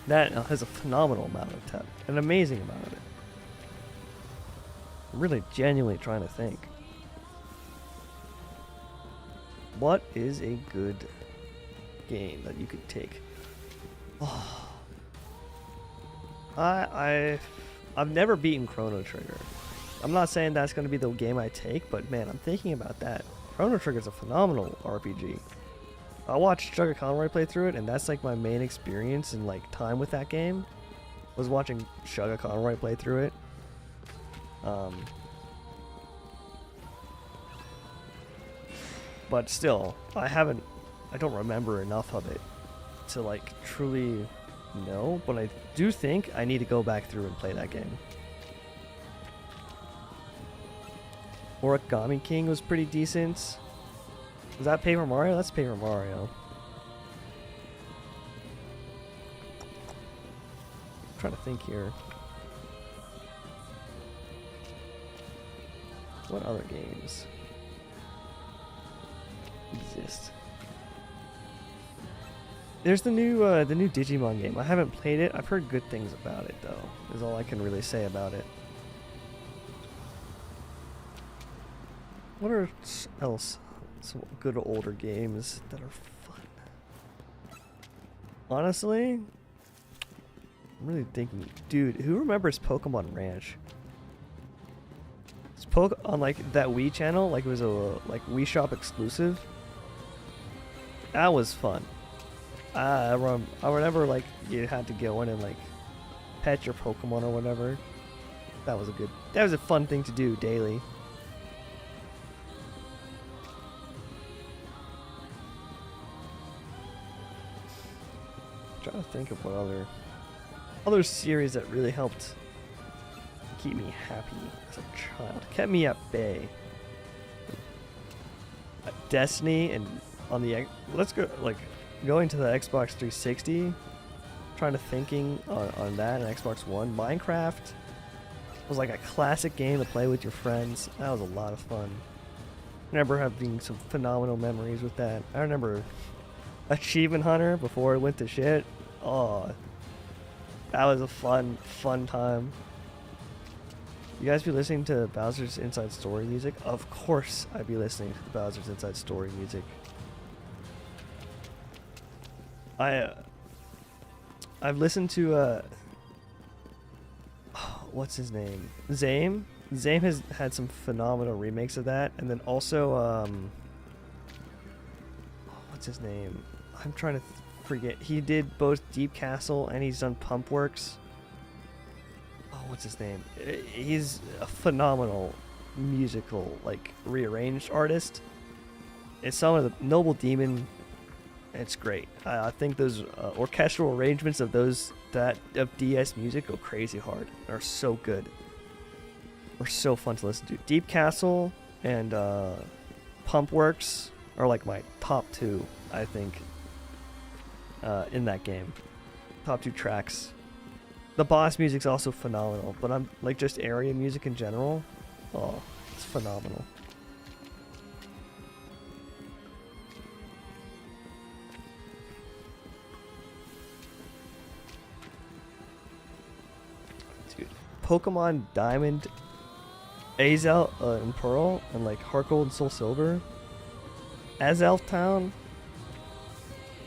That has a phenomenal amount of tech, an amazing amount of it. I'm really genuinely trying to think. What is a good game that you could take? Oh. I've never beaten Chrono Trigger. I'm not saying that's going to be the game I take, but man, I'm thinking about that. Chrono Trigger is a phenomenal RPG. I watched Sugar Conroy play through it, and that's like my main experience in like time with that game. Was watching Sugar Conroy play through it. But still, I don't remember enough of it to like truly know, but I do think I need to go back through and play that game. Origami King was pretty decent. Was that Paper Mario? That's Paper Mario. I'm trying to think here. What other games exist? There's the new Digimon game. I haven't played it. I've heard good things about it though. Is all I can really say about it. What are else? Some good older games that are fun. Honestly, I'm really thinking, dude, who remembers Pokemon Ranch? It's on like that Wii channel, like it was a like Wii Shop exclusive. That was fun. I remember like you had to go in and like pet your Pokemon or whatever. That was a fun thing to do daily. Trying to think of what other series that really helped keep me happy as a child, kept me at bay. Destiny, and on the let's go like going to the Xbox 360. Trying to thinking on that and Xbox One. Minecraft was like a classic game to play with your friends. That was a lot of fun. I remember having some phenomenal memories with that. I remember Achievement Hunter before it went to shit. Oh, that was a fun time. You guys be listening to Bowser's Inside Story music? Of course I'd be listening to Bowser's Inside Story music. I've listened to what's his name? Zame? Zame has had some phenomenal remakes of that, and then also what's his name? I'm trying to forget. He did both Deep Castle and he's done Pump Works. Oh, what's his name? He's a phenomenal musical, like rearranged artist. It's some of the Noble Demon. It's great. I think those orchestral arrangements of of DS music go crazy hard. They're so good. They're so fun to listen to. Deep Castle and Pump Works are like my top two, I think. In that game, top two tracks. The boss music's also phenomenal, but I'm like just area music in general. Oh, it's phenomenal. Dude, Pokemon Diamond, Azel and Pearl, and like Heart Gold and Soul Silver, Azelf Town.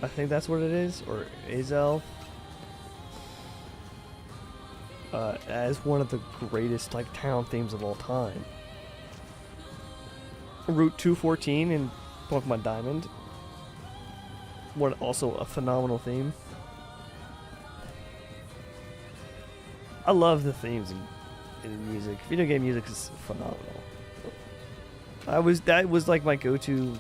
I think that's what it is, or Azelf. As one of the greatest like town themes of all time. Route 214 in Pokemon Diamond. Also a phenomenal theme. I love the themes in music. Video game music is phenomenal. That was like my go-to.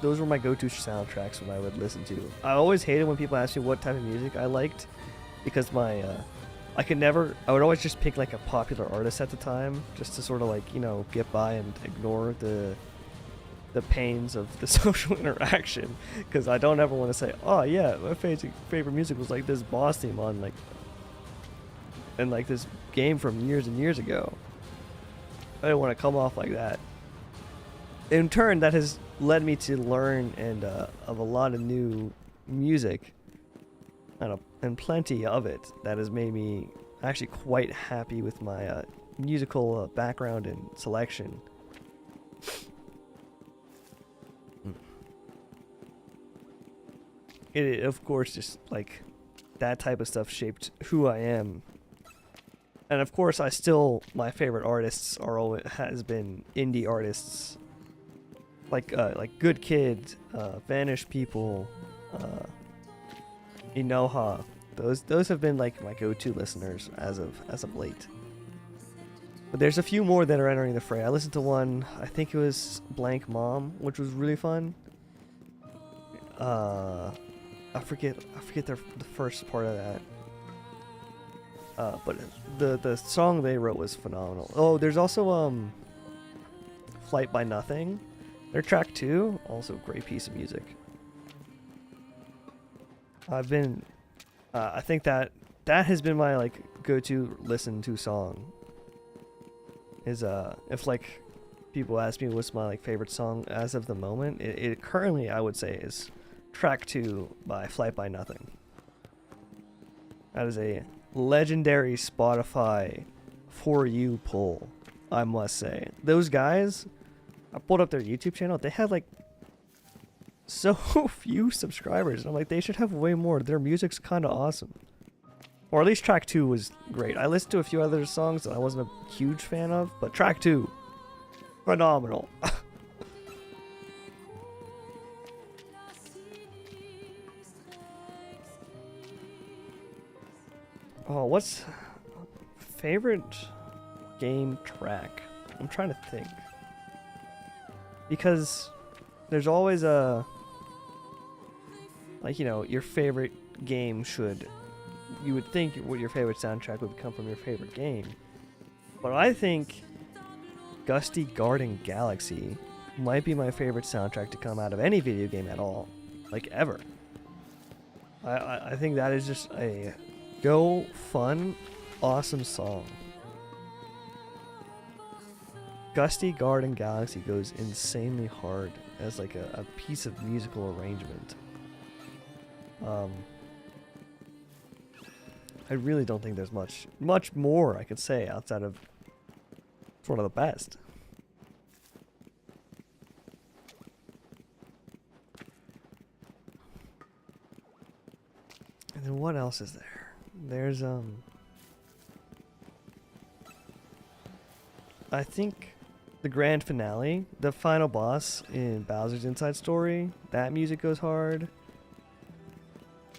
Those were my go-to soundtracks when I would listen to. I always hated when people asked me what type of music I liked, because I would always just pick like a popular artist at the time, just to sort of like, get by and ignore the pains of the social interaction, because I don't ever want to say, oh yeah, my favorite music was like this boss theme on this game from years and years ago. I didn't want to come off like that. In turn, that has led me to learn of a lot of new music, and plenty of it that has made me actually quite happy with my musical background and selection. it of course just like that type of stuff shaped who I am. And of course, my favorite artists are always has been indie artists, like Good Kid, Vanished People, Inoha. Those have been like my go-to listeners as of late. But there's a few more that are entering the fray. I listened to one, I think it was Blank Mom, which was really fun. I forget the first part of that. But the song they wrote was phenomenal. Oh, there's also Flight by Nothing. Their track 2, also a great piece of music. I think that has been my like go-to listen to song. Is if like people ask me what's my like favorite song as of the moment, it currently I would say is track 2 by Flight by Nothing. That is a legendary Spotify For You pull, I must say. Those guys, I pulled up their YouTube channel, they had like so few subscribers. I'm like, they should have way more. Their music's kind of awesome. Or at least track 2 was great. I listened to a few other songs that I wasn't a huge fan of, but track 2, phenomenal. Oh, what's favorite game track? I'm trying to think. Because there's always a, like, you know, your favorite game should, you would think what your favorite soundtrack would come from your favorite game. But I think Gusty Garden Galaxy might be my favorite soundtrack to come out of any video game at all. Like, ever. I think that is just a fun, awesome song. Gusty Garden Galaxy goes insanely hard as like a piece of musical arrangement. I really don't think there's much more I could say outside of it's one of the best. And then what else is there? There's I think the grand finale, the final boss in Bowser's Inside Story, that music goes hard.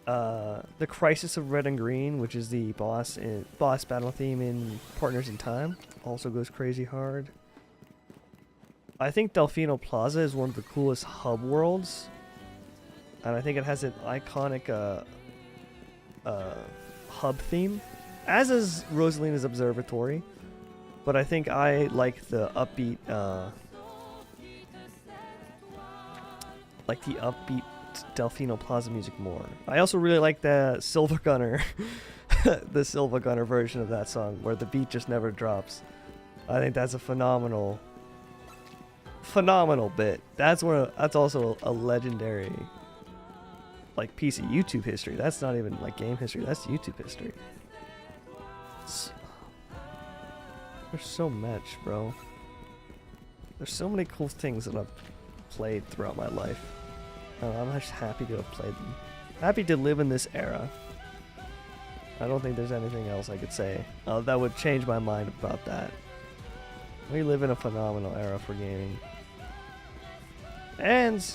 The Crisis of Red and Green, which is the boss battle theme in Partners in Time, also goes crazy hard. I think Delfino Plaza is one of the coolest hub worlds, and I think it has an iconic hub theme, as is Rosalina's Observatory. But I think I like the upbeat, Delfino Plaza music more. I also really like the Silver Gunner, the Silver Gunner version of that song, where the beat just never drops. I think that's a phenomenal bit. That's also a legendary, like, piece of YouTube history. That's not even like game history. That's YouTube history. There's so much, bro. There's so many cool things that I've played throughout my life. I'm just happy to have played them. Happy to live in this era. I don't think there's anything else I could say that would change my mind about that. We live in a phenomenal era for gaming. And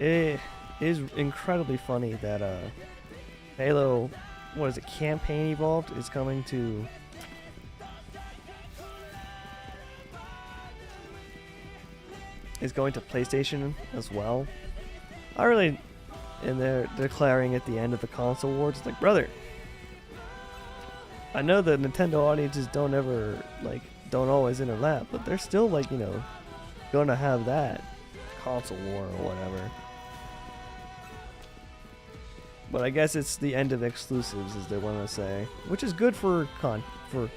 it is incredibly funny that Halo, what is it, Campaign Evolved is coming to PlayStation as well. And they're declaring at the end of the console wars, it's like, brother, I know the Nintendo audiences don't always interlap, but they're still, like, you know, gonna have that console war or whatever. But I guess it's the end of exclusives, as they want to say, which is good for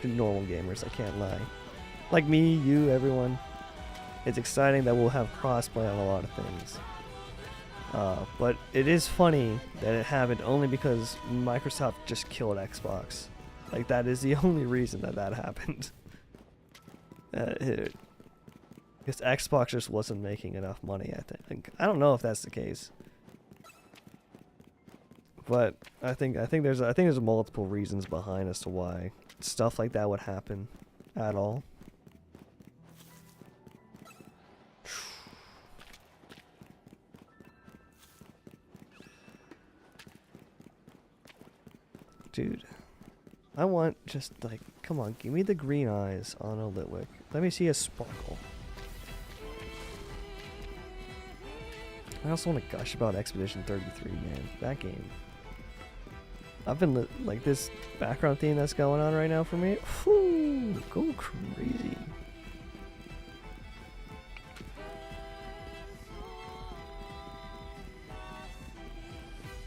normal gamers, I can't lie. Like me, you, everyone. It's exciting that we'll have crossplay on a lot of things. But it is funny that it happened only because Microsoft just killed Xbox. Like, that is the only reason that happened. Because Xbox just wasn't making enough money, I think. I don't know if that's the case. But I think there's multiple reasons behind as to why stuff like that would happen at all. Dude, I want just like, come on, give me the green eyes on a Litwick. Let me see a sparkle. I also want to gush about Expedition 33, man. That game. I've been like this background theme that's going on right now for me. Whew, go crazy.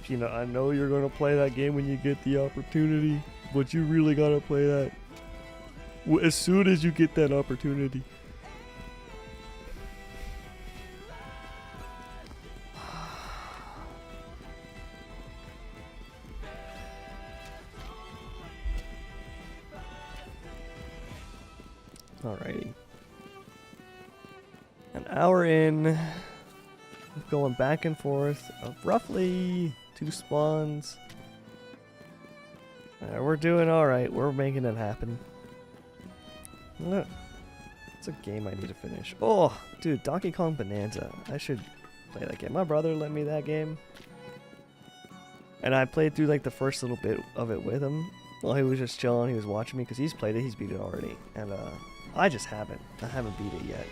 You know, I know you're gonna play that game when you get the opportunity, but you really gotta play that as soon as you get that opportunity. Alrighty. An hour in, going back and forth of roughly 2 spawns. We're doing alright. We're making it happen. It's a game I need to finish. Oh, dude, Donkey Kong Bonanza. I should play that game. My brother lent me that game. And I played through like the first little bit of it with him. While he was just chilling, he was watching me because he's played it. He's beat it already. And I just haven't. I haven't beat it yet.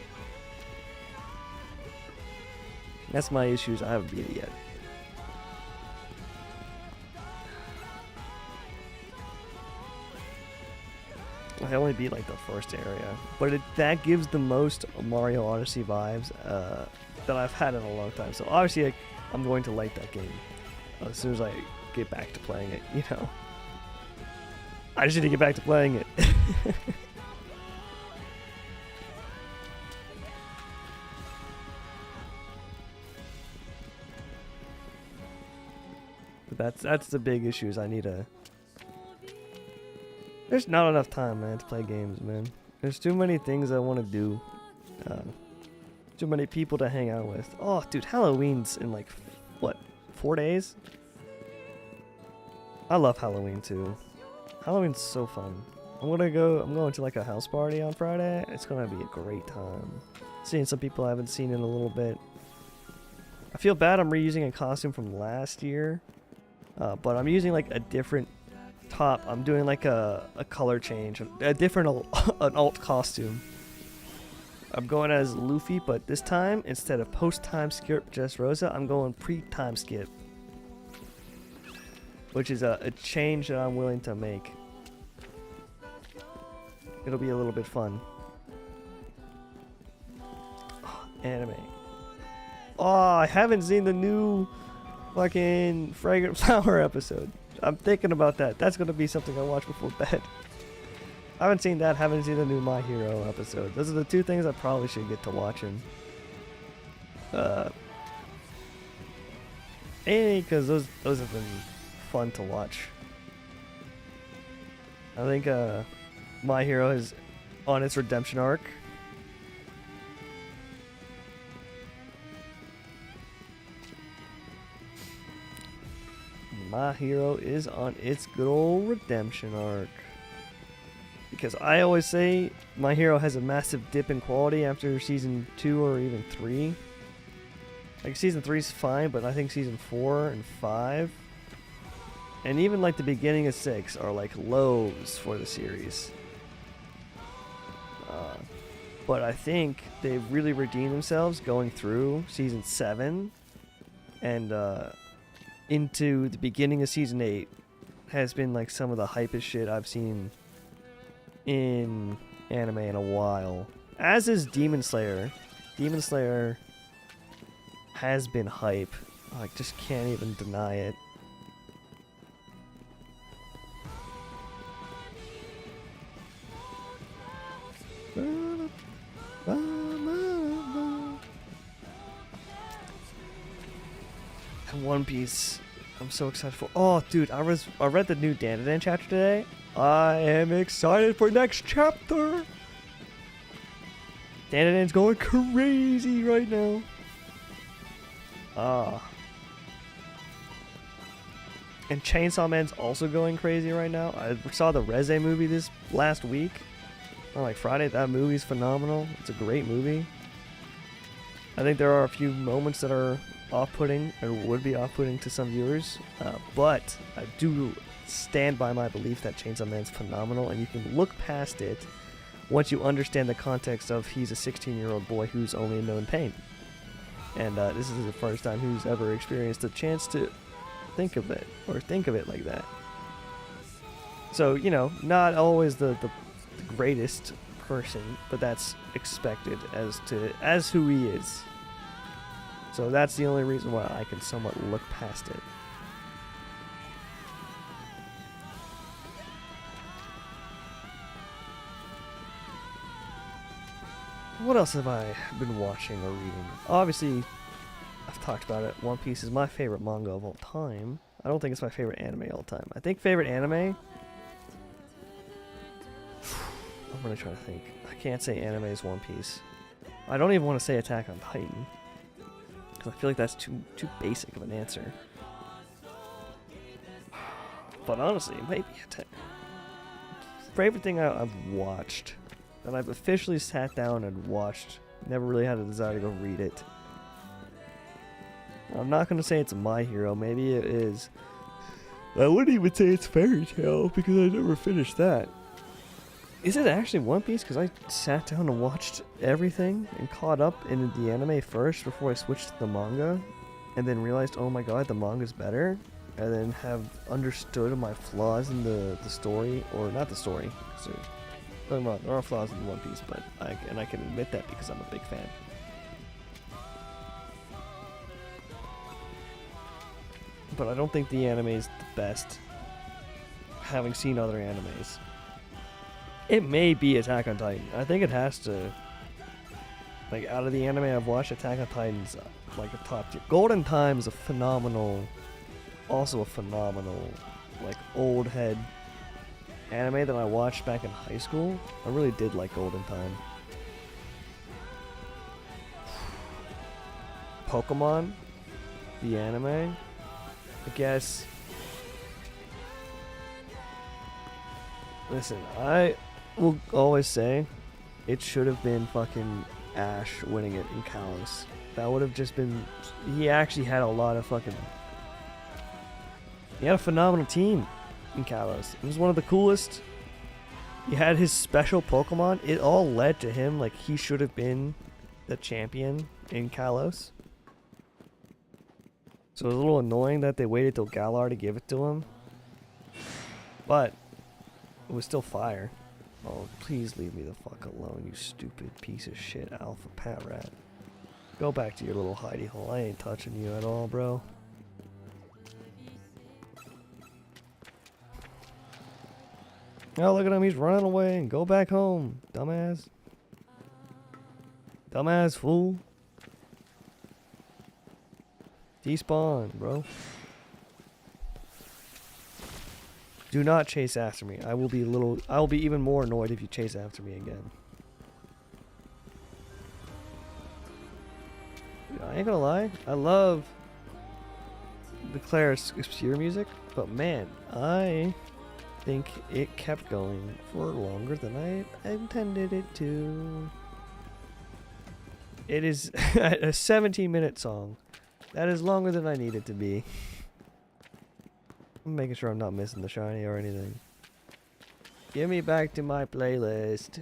That's my issues. I haven't beat it yet. I only beat like the first area, but that gives the most Mario Odyssey vibes that I've had in a long time. So obviously I'm going to like that game as soon as I get back to playing it, you know. I just need to get back to playing it. But that's the big issue is I need to... There's not enough time, man, to play games, man. There's too many things I want to do. Too many people to hang out with. Oh, dude, Halloween's in like, what, 4 days? I love Halloween, too. Halloween's so fun. I'm going to like a house party on Friday. It's going to be a great time. Seeing some people I haven't seen in a little bit. I feel bad I'm reusing a costume from last year. But I'm using like a different top. I'm doing like a color change, a different an alt costume. I'm going as Luffy, but this time instead of post time skip Dressrosa, I'm going pre time skip, which is a change that I'm willing to make. It'll be a little bit fun. Oh, anime. Oh, I haven't seen the new fucking Fragrant Flower episode. I'm thinking about that. That's gonna be something I watch before bed. I haven't seen that. Haven't seen the new My Hero episode. Those are the 2 things I probably should get to watching. Because those have been fun to watch. I think My Hero is on its redemption arc. My Hero is on its good old redemption arc. Because I always say My Hero has a massive dip in quality after season 2 or even 3. Like season 3 is fine, but I think season 4 and 5 and even like the beginning of 6 are like lows for the series. But I think they've really redeemed themselves going through season 7 and into the beginning of season 8 has been like some of the hypest shit I've seen in anime in a while. As is Demon Slayer. Demon Slayer has been hype. I just can't even deny it. And One Piece, I'm so excited for. Oh, dude, I read the new Dandadan chapter today. I am excited for next chapter. Dandadan's going crazy right now. And Chainsaw Man's also going crazy right now. I saw the Reze movie this last week on like Friday. That movie's phenomenal. It's a great movie. I think there are a few moments that are off-putting or would be off-putting to some viewers, but I do stand by my belief that Chainsaw Man's phenomenal, and you can look past it once you understand the context of he's a 16-year-old boy who's only known pain. And this is the first time who's ever experienced a chance to think of it like that. So, you know, not always the greatest person, but that's expected as who he is. So that's the only reason why I can somewhat look past it. What else have I been watching or reading? Obviously, I've talked about it. One Piece is my favorite manga of all time. I don't think it's my favorite anime of all time. I think favorite anime... I'm gonna try to think. I can't say anime is One Piece. I don't even want to say Attack on Titan, because I feel like that's too basic of an answer. But honestly, it might be favorite thing I've watched, that I've officially sat down and watched. Never really had a desire to go read it. I'm not gonna say it's My Hero. Maybe it is. I wouldn't even say it's Fairy Tail because I never finished that. Is it actually One Piece? Because I sat down and watched everything and caught up in the anime first before I switched to the manga, and then realized, oh my god, the manga's better, and then have understood my flaws in the story, or not the story. So, don't get me wrong, there are flaws in One Piece, but I can admit that because I'm a big fan. But I don't think the anime is the best, having seen other animes. It may be Attack on Titan. I think it has to. Like, out of the anime I've watched, Attack on Titan's like a top tier. Golden Time is also a phenomenal, like, old head anime that I watched back in high school. I really did like Golden Time. Pokemon, the anime, I guess. Listen, I will always say it should have been fucking Ash winning it in Kalos. That would have just been... He actually had a lot of fucking... He had a phenomenal team in Kalos. It was one of the coolest. He had his special Pokemon. It all led to him, like, he should have been the champion in Kalos. So it was a little annoying that they waited till Galar to give it to him. But it was still fire. Oh, please leave me the fuck alone, you stupid piece of shit alpha pat rat. Go back to your little hidey hole. I ain't touching you at all, bro. Oh, look at him. He's running away. And go back home, dumbass. Dumbass fool. Despawn, bro. Do not chase after me. I will be even more annoyed if you chase after me again. I ain't gonna lie. I love the Claire's Obscure music, but man, I think it kept going for longer than I intended it to. It is a 17-minute song. That is longer than I need it to be. I'm making sure I'm not missing the shiny or anything. Give me back to my playlist.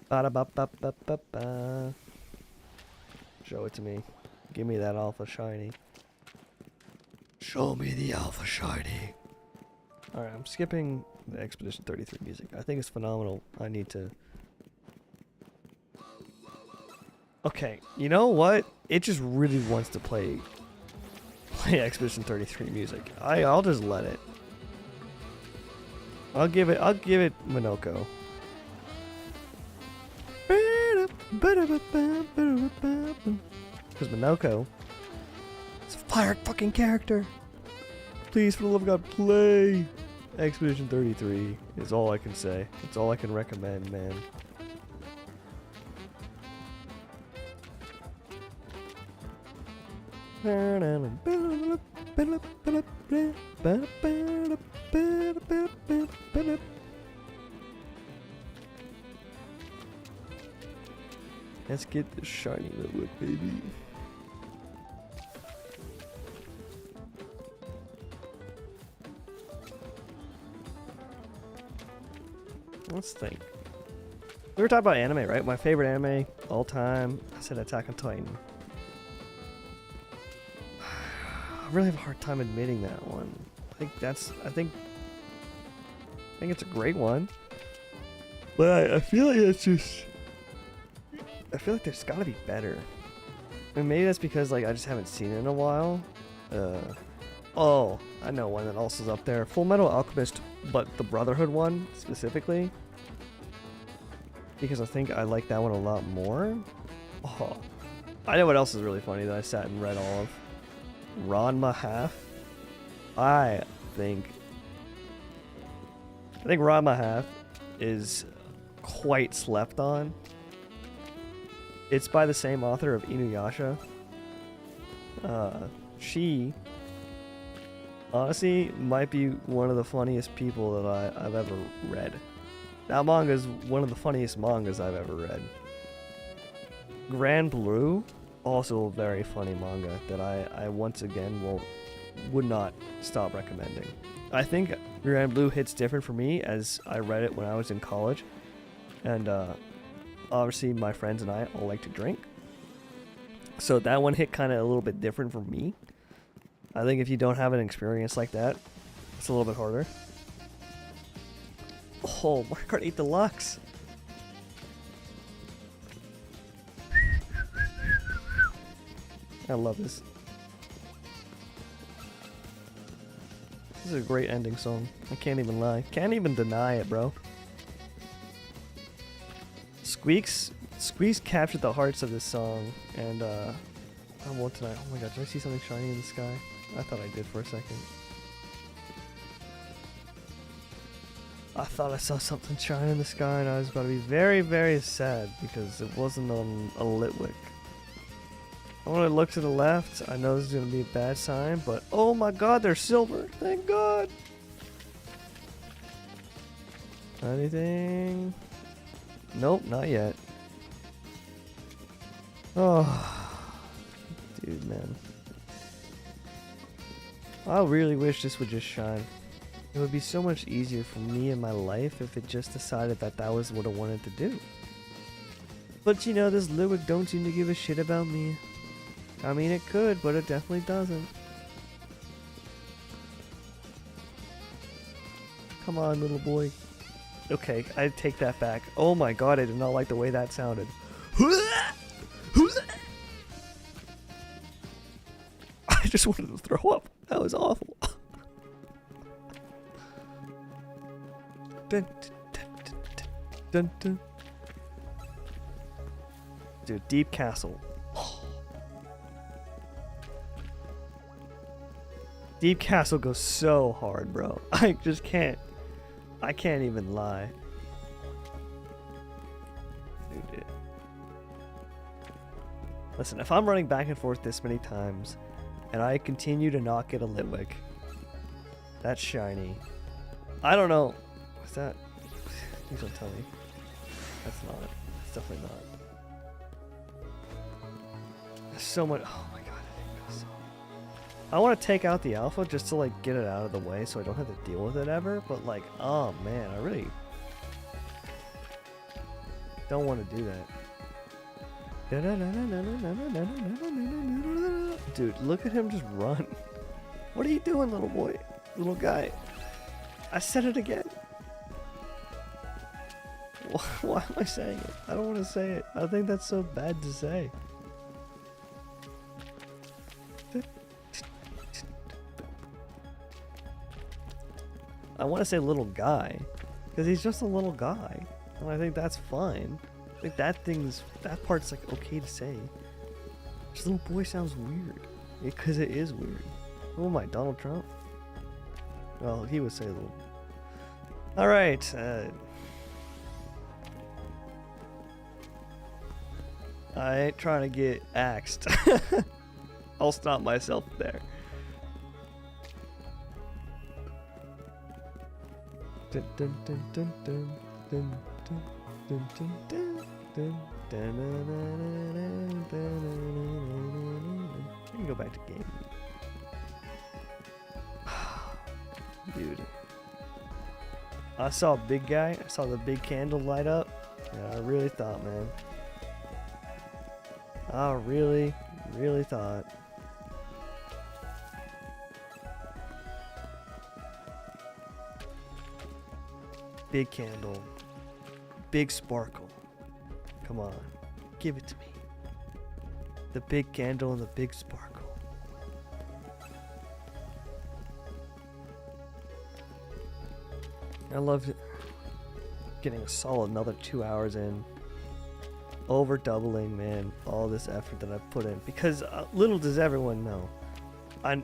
Ba-da-ba-ba-ba-ba-ba. Show it to me. Give me that alpha shiny. Show me the alpha shiny. Alright, I'm skipping the Expedition 33 music. I think it's phenomenal. I need to... Okay, you know what? It just really wants to play Expedition 33 music. I'll just let it. I'll give it Minoko. Because Minoko is a fire fucking character. Please, for the love of God, play Expedition 33 is all I can say. It's all I can recommend, man. Let's get the shiny Litwick, baby. Let's think. We were talking about anime, right? My favorite anime all time. I said Attack on Titan. I really have a hard time admitting that one. I think it's a great one. But I feel like it's just, I feel like there's gotta be better. And maybe that's because like I just haven't seen it in a while. Oh, I know one that also is up there. Full Metal Alchemist, but the Brotherhood one specifically. Because I think I like that one a lot more. Oh, I know what else is really funny that I sat and read all of. Ranma Half. I think Ranma Half is quite slept on. It's by the same author of Inuyasha. She honestly might be one of the funniest people that I've ever read. That manga is one of the funniest mangas I've ever read. Grand Blue, also a very funny manga that I once again would not stop recommending. I think Grand Blue hits different for me as I read it when I was in college. And obviously my friends and I all like to drink. So that one hit kind of a little bit different for me. I think if you don't have an experience like that, it's a little bit harder. Oh, Mario Kart 8 Deluxe. I love this. This is a great ending song. I can't even lie. Can't even deny it, bro. Squeaks captured the hearts of this song, and what tonight? Oh my god, did I see something shiny in the sky? I thought I did for a second. I thought I saw something shine in the sky, and I was about to be very, very sad because it wasn't on a Litwick. I want to look to the left. I know this is going to be a bad sign, but oh my god, they're silver. Thank god. Anything? Nope, not yet. Oh, dude, man. I really wish this would just shine. It would be so much easier for me in my life if it just decided that that was what I wanted to do. But you know, this Litwick don't seem to give a shit about me. I mean, it could, but it definitely doesn't. Come on, little boy. Okay, I take that back. Oh my god, I did not like the way that sounded. I just wanted to throw up. That was awful. Dun, dun, dun, dun, dun, dun. Dude, Deep Castle. Deep Castle goes so hard, bro. I just can't. I can't even lie. Dude. Listen, if I'm running back and forth this many times, and I continue to not get a Litwick, that's shiny. I don't know. What's that? Please don't tell me. That's not it. It's definitely not. There's so much. Oh my god. I want to take out the alpha just to like get it out of the way so I don't have to deal with it ever, but like, oh man, I really don't want to do that. Dude, look at him just run. What are you doing, little boy? Little guy. I said it again. Why am I saying it? I don't want to say it. I think that's so bad to say. I want to say little guy, because he's just a little guy, and I think that's fine. I think that part's like okay to say. Just little boy sounds weird, because it is weird. Who am I, Donald Trump? Well, he would say little. All right. I ain't trying to get axed. I'll stop myself there. Dun, dun, dun, dun, dun, dun, dun, dun, dun, dun, dun, dun, dun, dun, dun. We can go back to game. Dude. I saw a big guy. I saw the big candle light up. And I really thought, man. I really, really thought. Big candle. Big sparkle. Come on. Give it to me. The big candle and the big sparkle. I loved getting a solid another 2 hours in. Over doubling, man, all this effort that I've put in. Because little does everyone know, I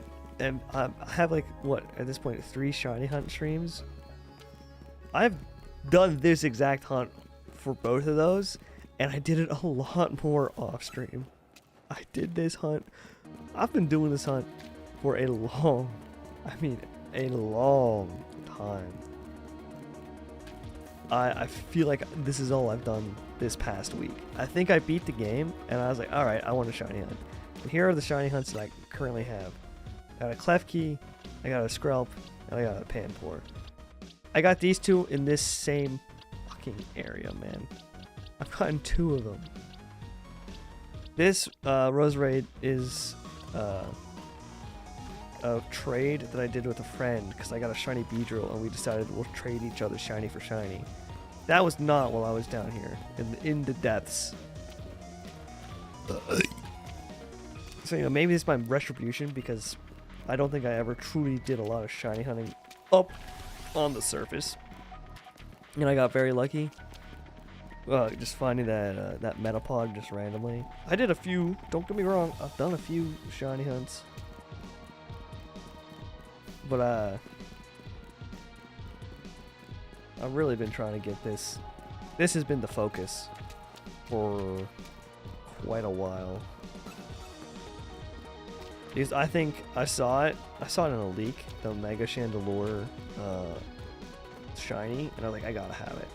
have like, what, at this point, 3 shiny hunt streams. I've done this exact hunt for both of those, and I did it a lot more off stream. I did this hunt. I've been doing this hunt for a long time. I feel like this is all I've done this past week. I think I beat the game, and I was like, alright, I want a shiny hunt. And here are the shiny hunts that I currently have. I got a Klefki, I got a Skrelp, and I got a Panpour. I got these 2 in this same fucking area, man. I've gotten 2 of them. This Roserade is a trade that I did with a friend because I got a shiny Beedrill and we decided we'll trade each other shiny for shiny. That was not while I was down here in the depths. So, you know, maybe this is my retribution because I don't think I ever truly did a lot of shiny hunting up on the surface. And I got very lucky. Just finding that Metapod just randomly. I did a few, don't get me wrong, I've done a few shiny hunts. But I've really been trying to get this. This has been the focus for quite a while. Because I think I saw it in a leak, the Mega Chandelure shiny, and I was like, I gotta have it.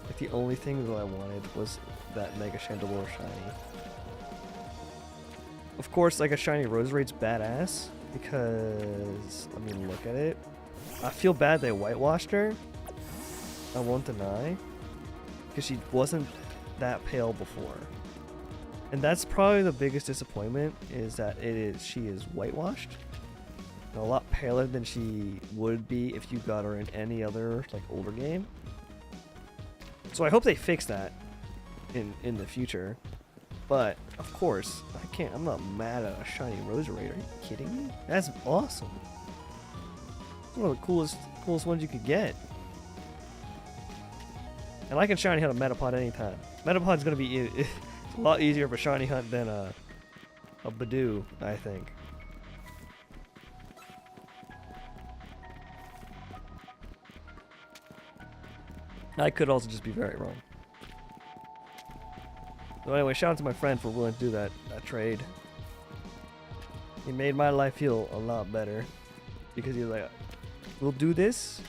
Like the only thing that I wanted was that Mega Chandelure shiny. Of course, like a shiny Roserade's badass because, I mean, look at it. I feel bad they whitewashed her. I won't deny, because she wasn't that pale before. And that's probably the biggest disappointment, is that she is whitewashed. And a lot paler than she would be if you got her in any other like older game. So I hope they fix that in the future. But of course, I'm not mad at a shiny Roserade. Are you kidding me? That's awesome. It's one of the coolest ones you could get. And I can shiny hunt a Metapod anytime. Metapod's gonna be a lot easier of a shiny hunt than a Badoo, I think. I could also just be very wrong. So anyway, shout out to my friend for willing to do that trade. He made my life feel a lot better. Because he was like, we'll do this.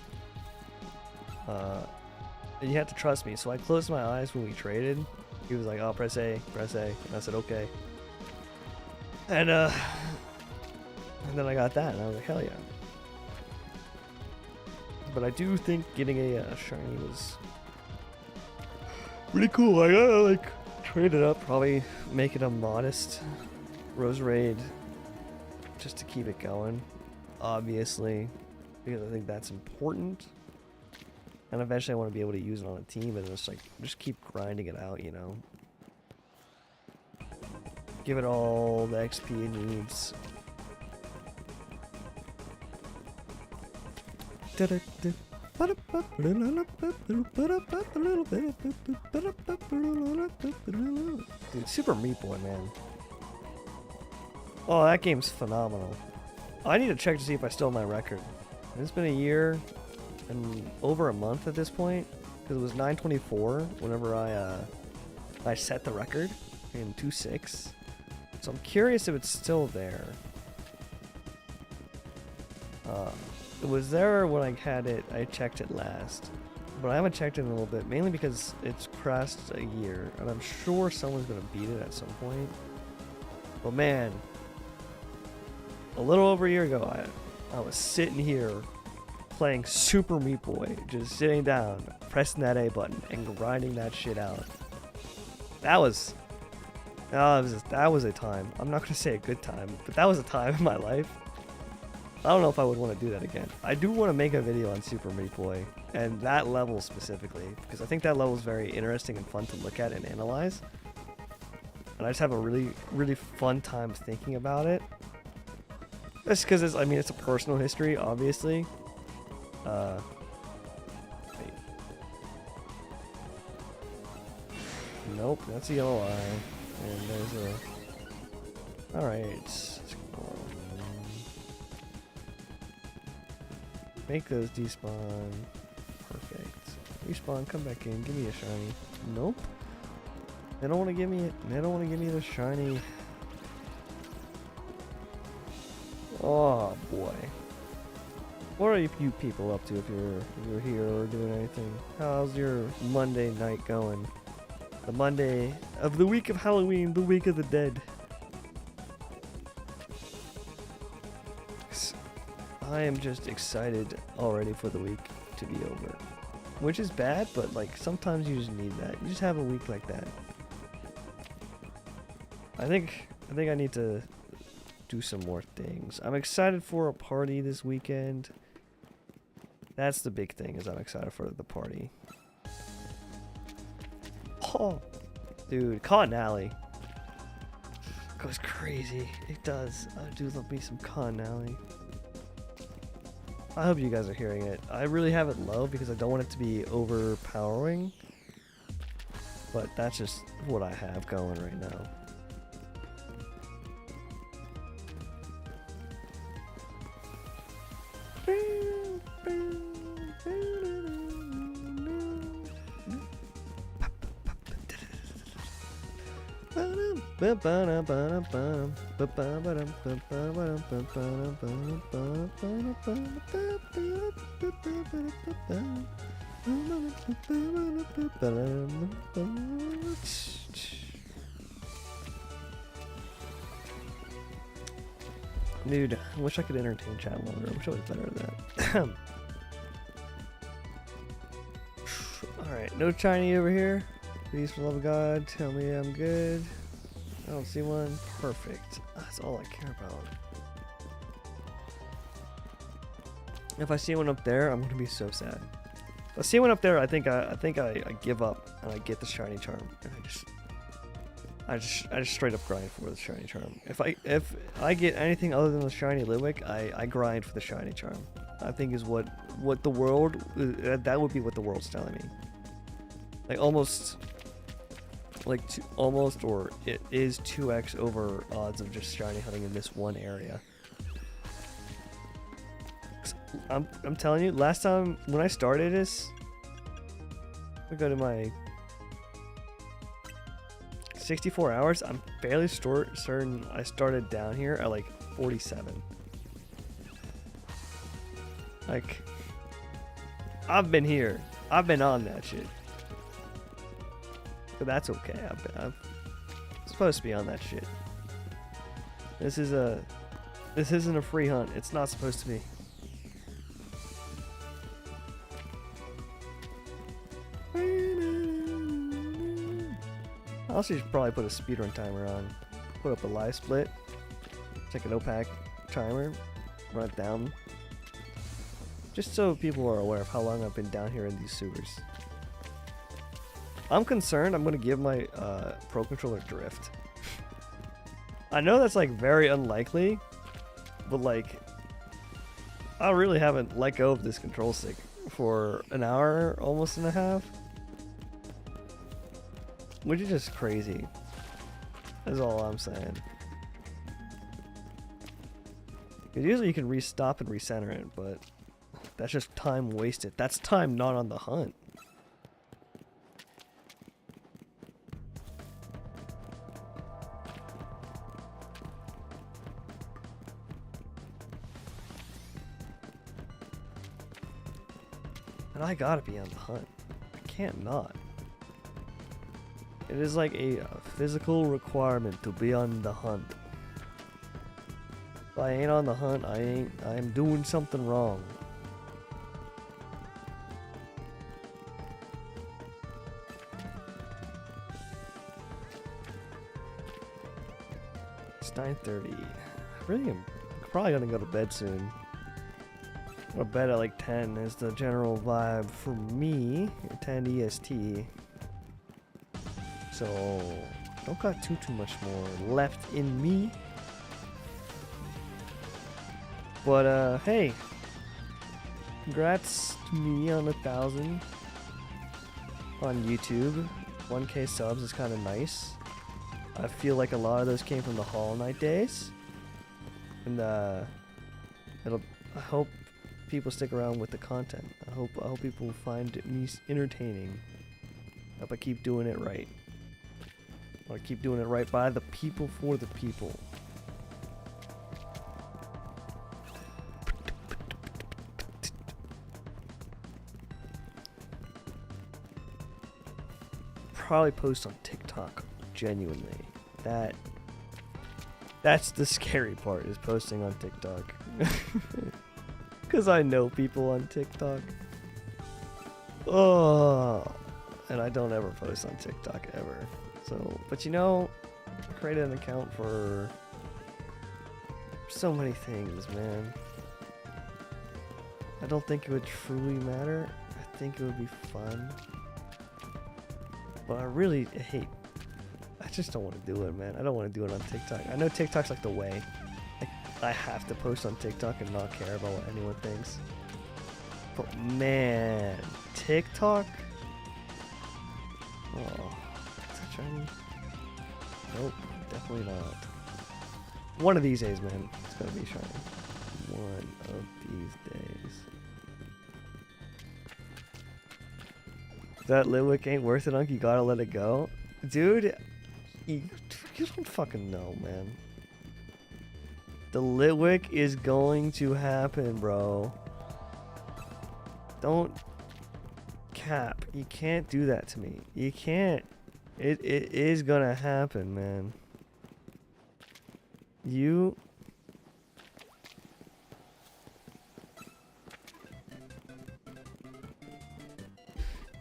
And you have to trust me. So I closed my eyes when we traded. He was like, oh, press A. And I said, okay. And then I got that, and I was like, hell yeah. But I do think getting a shiny was pretty cool. I gotta like trade it up, probably make it a modest Roserade just to keep it going, obviously, because I think that's important. And eventually I want to be able to use it on a team and just keep grinding it out, you know. Give it all the XP it needs. Dude, Super Meat Boy, man. Oh, that game's phenomenal. I need to check to see if I still have my record. It's been a year and over a month at this point, because it was 9:24 whenever I set the record in 2.6. So I'm curious if it's still there. It was there when I had it. I checked it last, but I haven't checked it in a little bit, mainly because it's crashed a year, and I'm sure someone's gonna beat it at some point. But man, a little over a year ago, I was sitting here playing Super Meat Boy, just sitting down, pressing that A button, and grinding that shit out. That was a time. I'm not gonna say a good time, but that was a time in my life. I don't know if I would want to do that again. I do want to make a video on Super Meat Boy, and that level specifically, because I think that level is very interesting and fun to look at and analyze. And I just have a really, really fun time thinking about it. That's because it's a personal history, obviously. Wait. Nope, that's a yellow eye. And there's a... Alright, let's go. Make those despawn. Perfect. Respawn, come back in, give me a shiny. Nope. They don't want to give me it. They don't want to give me the shiny. Oh boy. What are you people up to if you're here or doing anything? How's your Monday night going? The Monday of the week of Halloween, the week of the dead. I am just excited already for the week to be over. Which is bad, but like sometimes you just need that. You just have a week like that. I think I need to do some more things. I'm excited for a party this weekend. That's the big thing, is I'm excited for the party. Oh, dude, Cotton Alley goes crazy. It does. I do love me some Cotton Alley. I hope you guys are hearing it. I really have it low because I don't want it to be overpowering. But that's just what I have going right now. Dude, I wish I could entertain chat longer. I wish I was better at that. Alright, no shiny over here. Please, for the love of God, tell me I'm good. I don't see one. Perfect. That's all I care about. If I see one up there, I'm gonna be so sad. If I see one up there, I think I give up and I get the shiny charm, and I just straight up grind for the shiny charm. If I get anything other than the shiny Litwick, I grind for the shiny charm. I think is what the world that would be what the world's telling me. Like almost or it is 2x over odds of just shiny hunting in this one area. I'm telling you, last time when I started this, I go to my 64 hours. I'm fairly certain I started down here at like 47. Like, I've been here. I've been on that shit. But that's okay. I'm supposed to be on that shit. This isn't a free hunt. It's not supposed to be. I also should probably put a speedrun timer on. Put up a live split. Take an OPAC timer. Run it down. Just so people are aware of how long I've been down here in these sewers. I'm concerned I'm going to give my Pro Controller drift. I know that's like very unlikely, but like I really haven't let go of this control stick for an hour, almost and a half. Which is just crazy. That's all I'm saying. Because usually you can stop and recenter it, but that's just time wasted. That's time not on the hunt. And I gotta be on the hunt. I can't not. It is like a physical requirement to be on the hunt. If I ain't on the hunt, I'm doing something wrong. It's 9:30. Really, I'm probably gonna go to bed soon. Go to bed at like 10 is the general vibe for me. 10 EST. So don't got too much more left in me. But hey, congrats to me on 1,000 on YouTube. 1K subs is kind of nice. I feel like a lot of those came from the Hollow Knight days, and I hope people stick around with the content. I hope people find me entertaining. I hope I keep doing it right. I want to keep doing it right by the people for the people. Probably post on TikTok. Genuinely, that's the scary part, is posting on TikTok. Because I know people on TikTok. Oh, and I don't ever post on TikTok ever. So, but you know, I created an account for so many things, man. I don't think it would truly matter. I think it would be fun. But I really hate, I just don't want to do it, man. I don't want to do it on TikTok. I know TikTok's like the way. Like, I have to post on TikTok and not care about what anyone thinks. But man, TikTok? Oh, is that shiny? Nope, definitely not. One of these days, man, it's gonna be shiny. One of these days. That Litwick ain't worth it, Unc. You gotta let it go. Dude, you don't fucking know, man. The Litwick is going to happen, bro. Don't cap. You can't do that to me. You can't. It is gonna happen, man. You...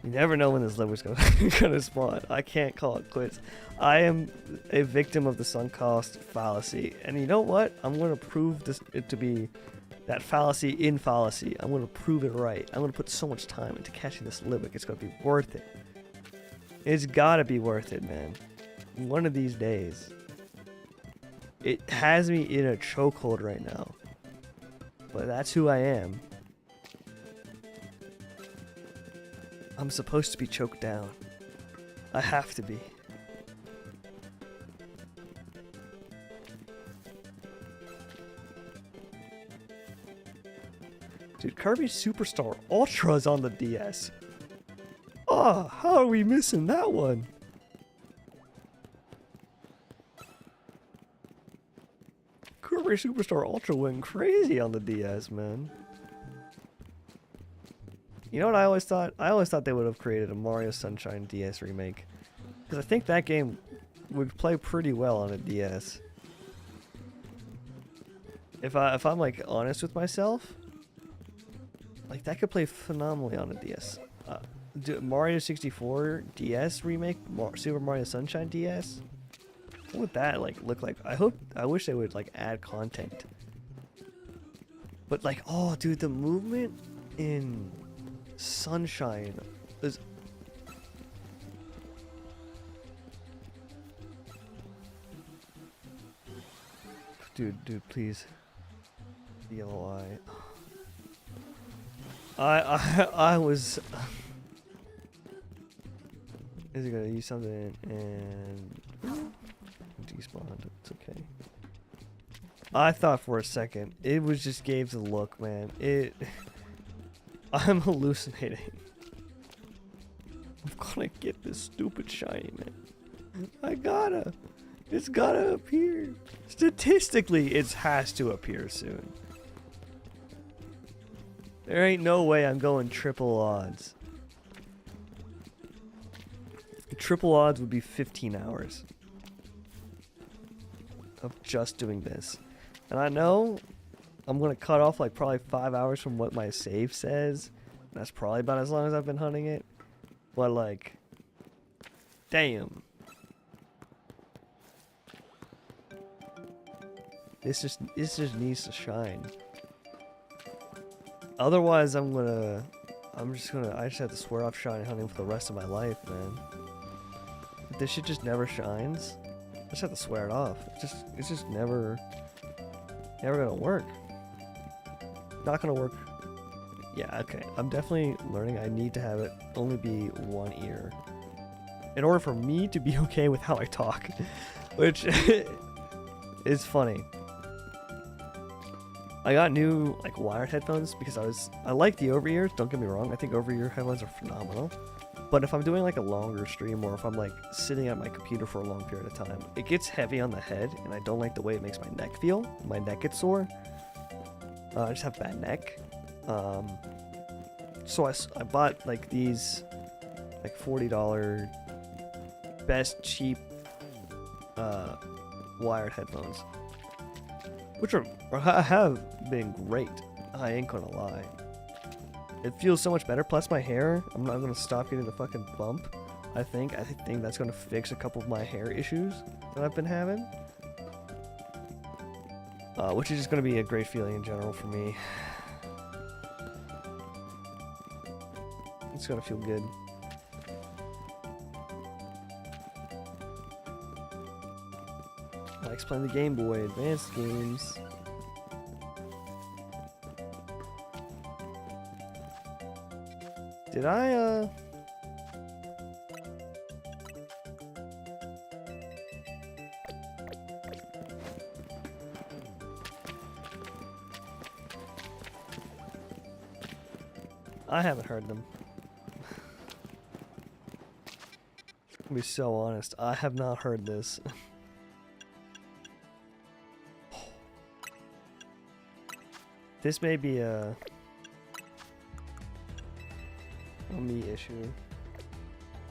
You never know when this Litwick's gonna spawn. I can't call it quits. I am a victim of the sunk cost fallacy. And you know what? I'm gonna prove it to be that fallacy in fallacy. I'm gonna prove it right. I'm gonna put so much time into catching this Litwick. It's gonna be worth it. It's gotta be worth it, man. One of these days. It has me in a chokehold right now. But that's who I am. I'm supposed to be choked down. I have to be. Dude, Kirby Superstar Ultra's on the DS. Oh, how are we missing that one? Kirby Superstar Ultra went crazy on the DS, man. You know what I always thought? I always thought they would have created a Mario Sunshine DS remake. Because I think that game would play pretty well on a DS. If I'm like honest with myself, like that could play phenomenally on a DS. Mario 64 DS remake, Super Mario Sunshine DS. What would that like look like? I wish they would like add content. But like, oh dude, the movement in Sunshine is... Dude, please. Yellow eye. I was... Is he gonna use something and... despawned, it's okay. I thought for a second, it was just gave the look, man. I'm hallucinating. I'm gonna get this stupid shiny, man. It's gotta appear. Statistically, it has to appear soon. There ain't no way I'm going triple odds. Triple odds would be 15 hours of just doing this. And I know I'm going to cut off like probably 5 hours from what my save says. That's probably about as long as I've been hunting it. But like, damn. This just needs to shine. Otherwise, I just have to swear off shiny hunting for the rest of my life, man. If this shit just never shines, I just have to swear it off. It's just never gonna work. Not gonna work. Yeah, okay. I'm definitely learning I need to have it only be one ear in order for me to be okay with how I talk, which is funny. I got new like wired headphones because I like the over ears, don't get me wrong. I think over ear headphones are phenomenal. But if I'm doing like a longer stream or if I'm like sitting at my computer for a long period of time, it gets heavy on the head and I don't like the way it makes my neck feel. My neck gets sore. I just have bad neck. So I bought like these like $40 best cheap wired headphones, which have been great. I ain't gonna lie. It feels so much better. Plus my hair, I'm not gonna stop getting the fucking bump. I think that's gonna fix a couple of my hair issues that I've been having. Which is just gonna be a great feeling in general for me. It's gonna feel good. I explained the Game Boy Advance games. Did I, I haven't heard them. To be so honest, I have not heard this. This may be a me issue.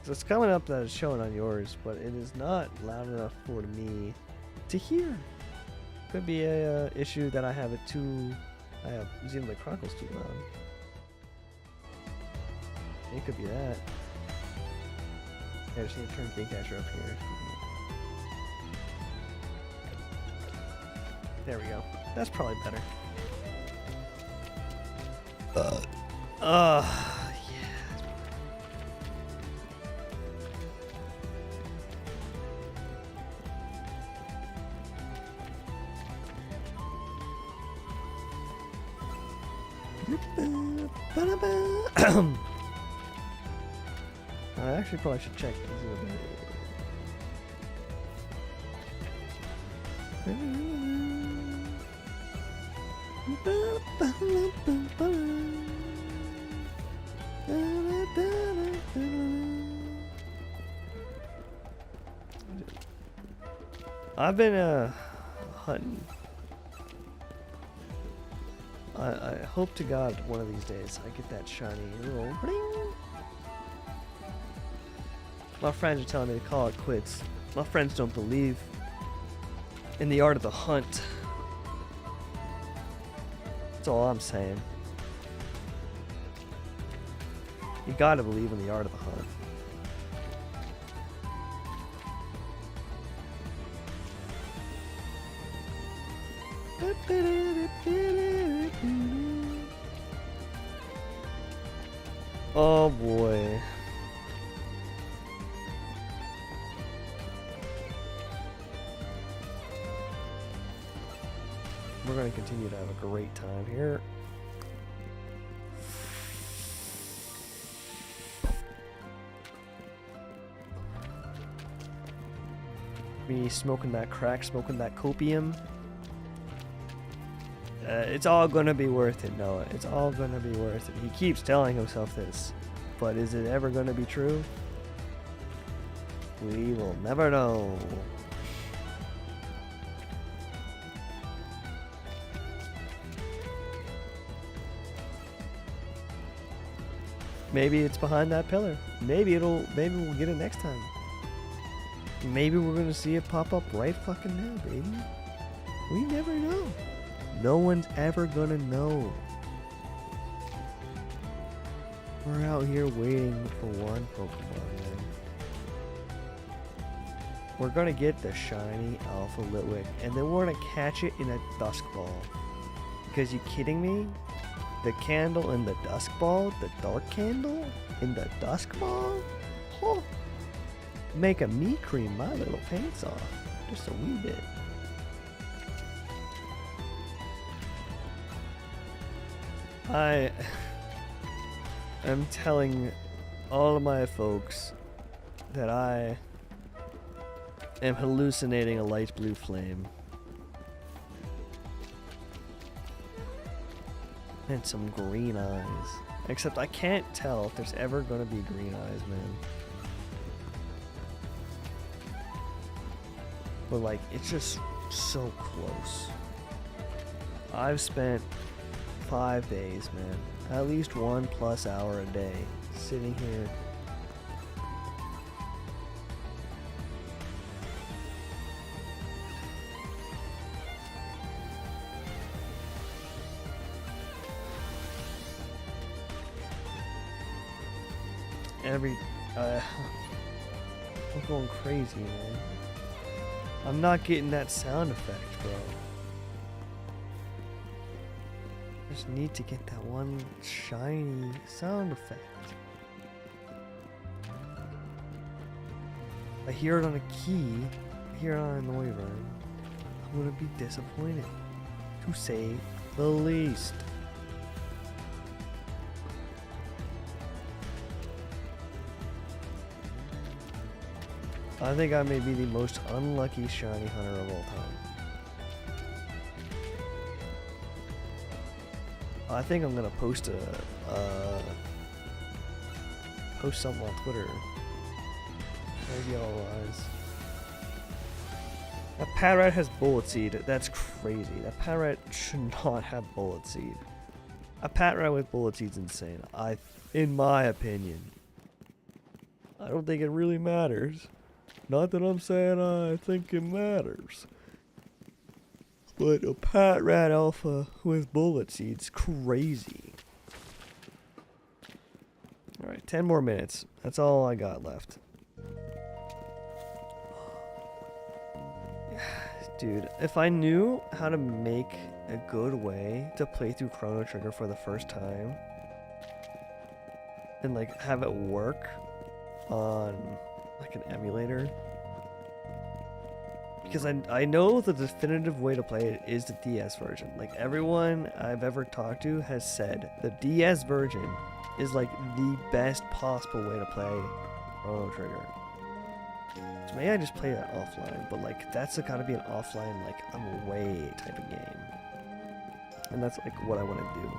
So it's coming up that it's showing on yours, but it is not loud enough for me to hear. Could be a issue that I have it too. I have Xenoblade Chronicles too loud. It could be that. I just need to turn Gatecatcher up here. There we go. That's probably better. Yeah. I actually probably should check I've been hunting. I hope to God one of these days I get that shiny little ring. My friends are telling me to call it quits. My friends don't believe in the art of the hunt. That's all I'm saying. You gotta believe in the art of the hunt. Oh boy. We're going to continue to have a great time here. Me smoking that crack, smoking that copium. It's all gonna be worth it, Noah. It's all gonna be worth it. He keeps telling himself this, but is it ever gonna be true? We will never know. Maybe it's behind that pillar. Maybe we'll get it next time. Maybe we're gonna see it pop up right fucking now, baby. We never know. No one's ever gonna know. We're out here waiting for one Pokemon, man. We're gonna get the shiny Alpha Litwick, and then we're gonna catch it in a Dusk Ball. Because you kidding me? The candle in the Dusk Ball? The dark candle in the Dusk Ball? Oh, make a me cream my little pants off. Just a wee bit. I am telling all of my folks that I am hallucinating a light blue flame. And some green eyes. Except I can't tell if there's ever gonna be green eyes, man. But like, it's just so close. I've spent 5 days, man. At least 1+ hour a day sitting here. I'm going crazy, man. I'm not getting that sound effect, bro. I just need to get that one shiny sound effect. I hear it on a key, I hear it on a Noivern. I'm gonna be disappointed, to say the least. I think I may be the most unlucky shiny hunter of all time. I think I'm gonna post something on Twitter. Maybe I'll rise. That Patrat has Bullet Seed. That's crazy. That Patrat should not have Bullet Seed. A Patrat with Bullet Seed's insane. In my opinion. I don't think it really matters. Not that I'm saying I think it matters. But a Patrat Alpha with Bullet Seed's crazy. Alright, 10 more minutes. That's all I got left. Dude, if I knew how to make a good way to play through Chrono Trigger for the first time and like have it work on like an emulator, because I know the definitive way to play it is the DS version. Like everyone I've ever talked to has said the DS version is like the best possible way to play Chrono Trigger. So maybe I just play that offline, but like that's gotta be an offline, like I'm away type of game. And that's like what I want to do.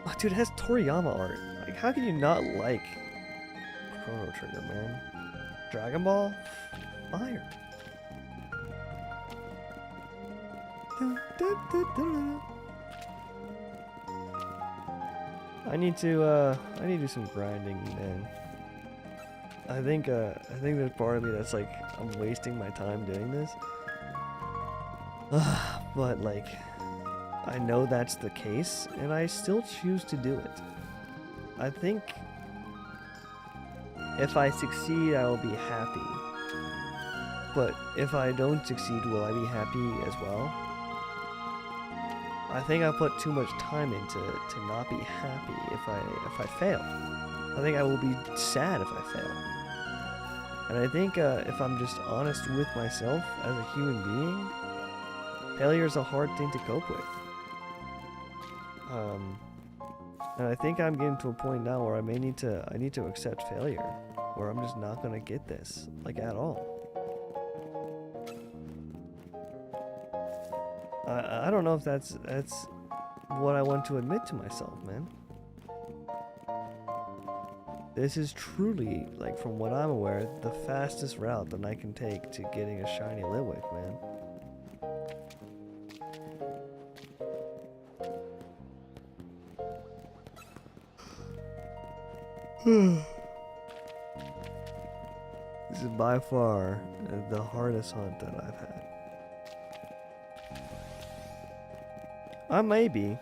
Oh, dude, it has Toriyama art. Like, how can you not like Chrono Trigger, man? Dragon Ball? Fire. I need to do some grinding, man. I think there's part of me that's like, I'm wasting my time doing this. But like, I know that's the case, and I still choose to do it. I think if I succeed, I will be happy. But if I don't succeed, will I be happy as well? I think I put too much time into to not be happy if I fail. I think I will be sad if I fail. And I think if I'm just honest with myself as a human being, failure is a hard thing to cope with. And I think I'm getting to a point now where I need to accept failure, where I'm just not gonna get this, like, at all. I don't know if that's what I want to admit to myself, man. This is truly, like, from what I'm aware, the fastest route that I can take to getting a shiny Litwick, man. This is by far the hardest hunt that I've had. I may be.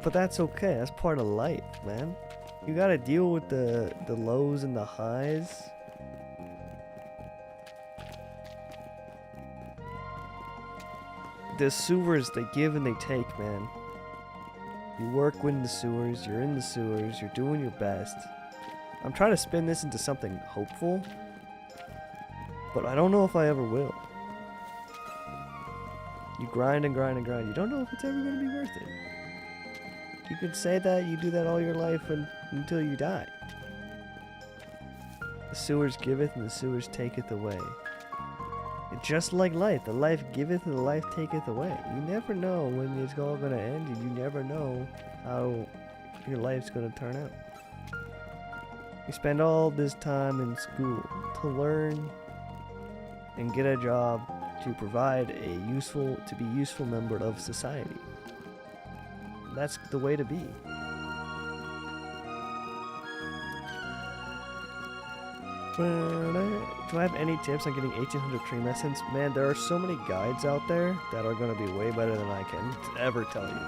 But that's okay. That's part of life, man. You gotta deal with the lows and the highs. The sewers, they give and they take, man. You work in the sewers, you're in the sewers, you're doing your best. I'm trying to spin this into something hopeful, but I don't know if I ever will. You grind and grind and grind. You don't know if it's ever going to be worth it. You could say that, you do that all your life until you die. The sewers giveth and the sewers taketh away. Just like life, the life giveth and the life taketh away. You never know when it's all going to end, and you never know how your life's going to turn out. You spend all this time in school to learn and get a job to provide a useful member of society. That's the way to be. Do I have any tips on getting 1800 Dream Essence? Man, there are so many guides out there that are going to be way better than I can ever tell you.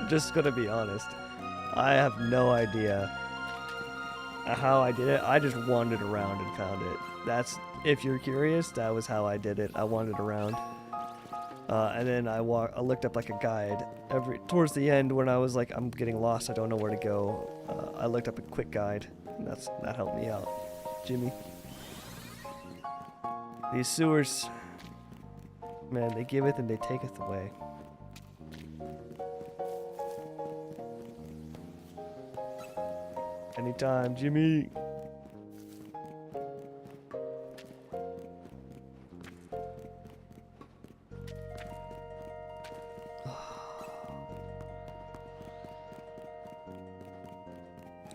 Just gonna be honest. I have no idea how I did it. I just wandered around and found it. If you're curious, that was how I did it. I wandered around. And then I looked up like a guide. Towards the end, when I was like, I'm getting lost, I don't know where to go, I looked up a quick guide, and that helped me out. Jimmy. These sewers, man, they giveth and they taketh away. Anytime, Jimmy.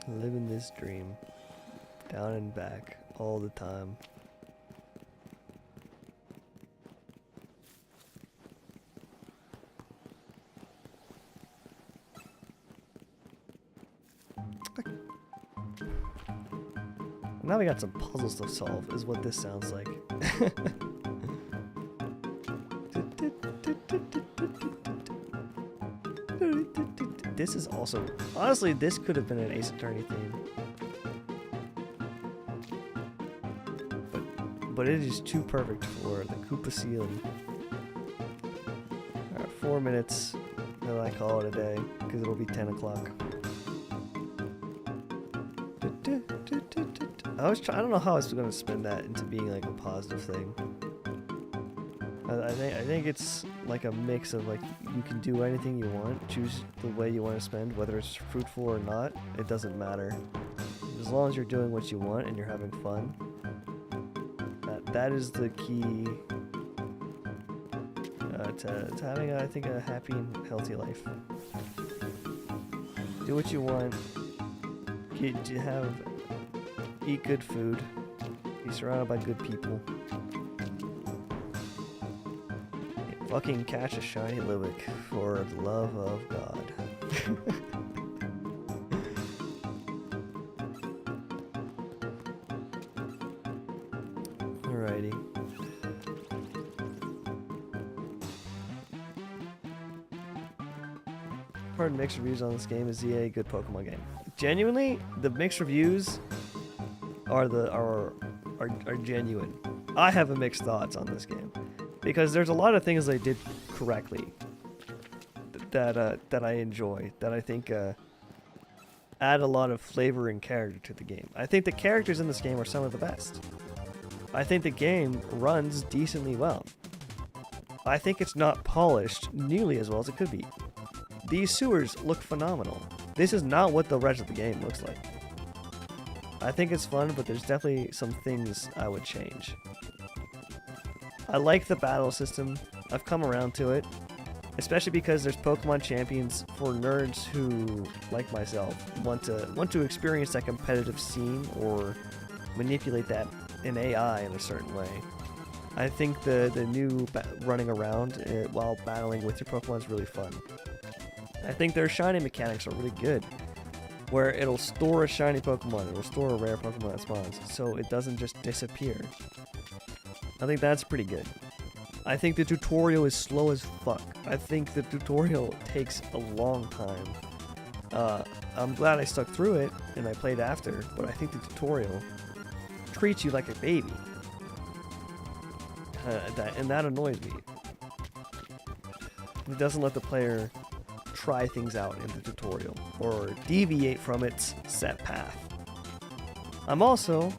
Living this dream, down and back, all the time. Now we got some puzzles to solve, is what this sounds like. This is also... Honestly, this could have been an Ace Attorney theme. But it is too perfect for the Koopa ceiling. Alright, 4 minutes, then I call it a day, because it'll be 10 o'clock. I don't know how I was going to spin that into being like a positive thing. I think it's like a mix of like you can do anything you want, choose the way you want to spend, whether it's fruitful or not, it doesn't matter. As long as you're doing what you want and you're having fun, that is the key to having, I think, a happy and healthy life. Do what you want. Eat good food. Be surrounded by good people. Fucking catch a shiny Liwick for the love of God. Alrighty. Heard mixed reviews on this game. Is EA a good Pokemon game? Genuinely, the mixed reviews are genuine. I have a mixed thoughts on this game because there's a lot of things they did correctly that I enjoy, that I think add a lot of flavor and character to the game. I think the characters in this game are some of the best. I think the game runs decently well. I think it's not polished nearly as well as it could be. These sewers look phenomenal. This is not what the rest of the game looks like. I think it's fun, but there's definitely some things I would change. I like the battle system. I've come around to it, especially because there's Pokemon champions for nerds who, like myself, want to experience that competitive scene or manipulate that in AI in a certain way. I think the new running around while battling with your Pokemon is really fun. I think their shiny mechanics are really good, where it'll store a shiny Pokemon, it'll store a rare Pokemon that spawns, so it doesn't just disappear. I think that's pretty good. I think the tutorial is slow as fuck. I think the tutorial takes a long time. I'm glad I stuck through it and I played after, but I think the tutorial treats you like a baby. And that annoys me. It doesn't let the player try things out in the tutorial or deviate from its set path. I'm also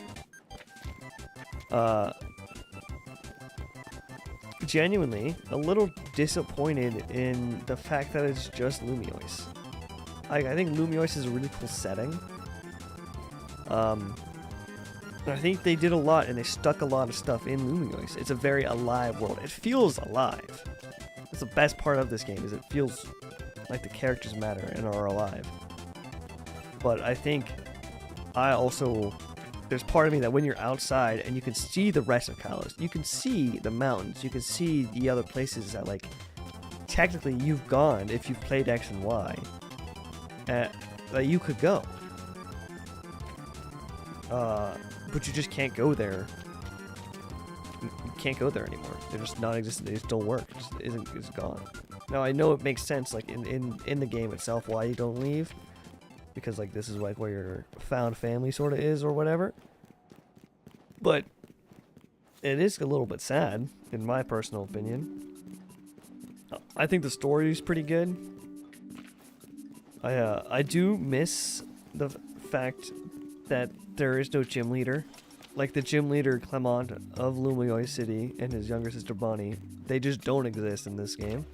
genuinely a little disappointed in the fact that it's just Lumiose. I think Lumiose is a really cool setting. I think they did a lot and they stuck a lot of stuff in Lumiose. It's a very alive world. It feels alive. That's the best part of this game, is it feels like the characters matter and are alive. But I think there's part of me that when you're outside and you can see the rest of Kalos, you can see the mountains, you can see the other places that, like, technically you've gone if you've played X and Y, that you could go. But you just can't go there. You can't go there anymore. They're just non-existent. They just don't work. It's gone. Now I know it makes sense, like in the game itself, why you don't leave, because like this is like where your found family sort of is or whatever. But it is a little bit sad, in my personal opinion. I think the story is pretty good. I do miss the fact that there is no gym leader. Like the gym leader Clement of Lumiose City and his younger sister Bonnie, they just don't exist in this game.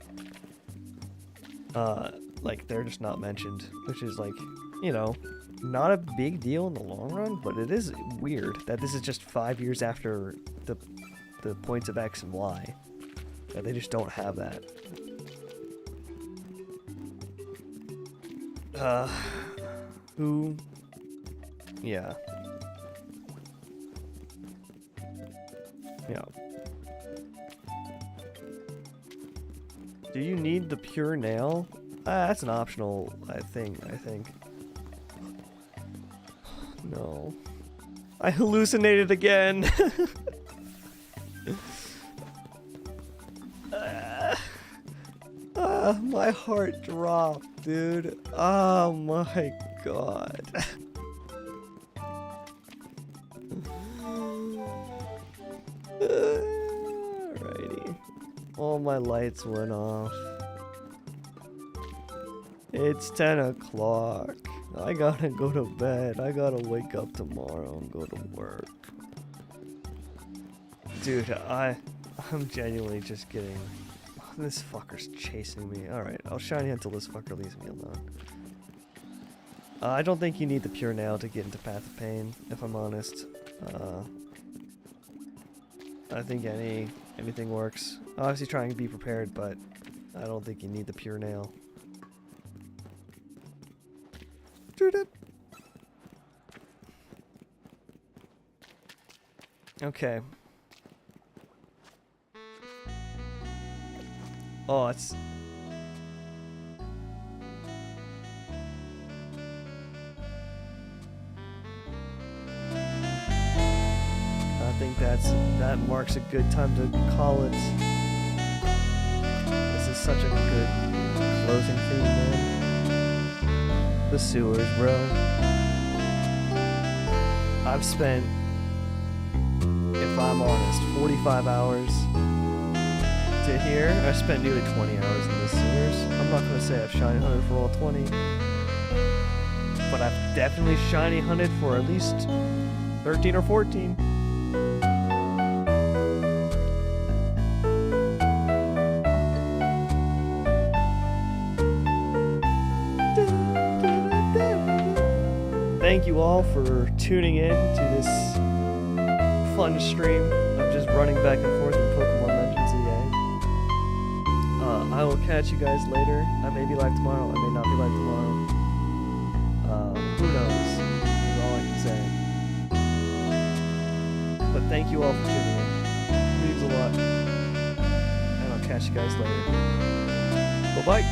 Like they're just not mentioned, which is like, you know, not a big deal in the long run, but it is weird that this is just 5 years after the points of X and Y, that they just don't have that. Who? Yeah. Yeah. Do you need the pure nail? That's an optional thing, I think. No. I hallucinated again! My heart dropped, dude. Oh my god. Alrighty. All my lights went off. It's 10 o'clock. I gotta go to bed. I gotta wake up tomorrow and go to work. Dude, I'm genuinely just getting... This fucker's chasing me. Alright, I'll shiny until this fucker leaves me alone. I don't think you need the pure nail to get into Path of Pain, if I'm honest. I think anything works. Obviously trying to be prepared, but I don't think you need the pure nail. Okay. Oh, it's... I think that marks a good time to call it. This is such a good closing theme, man. The sewers, bro. I've spent, if I'm honest, 45 hours to here. I spent nearly 20 hours in the sewers. I'm not going to say I've shiny hunted for all 20, but I've definitely shiny hunted for at least 13 or 14. Thank you all for tuning in to this fun stream of just running back and forth in Pokemon Legends EA. I will catch you guys later. I may be live tomorrow, I may not be live tomorrow. Who knows? Is all I can say. But thank you all for tuning in. It means a lot. And I'll catch you guys later. Bye-bye.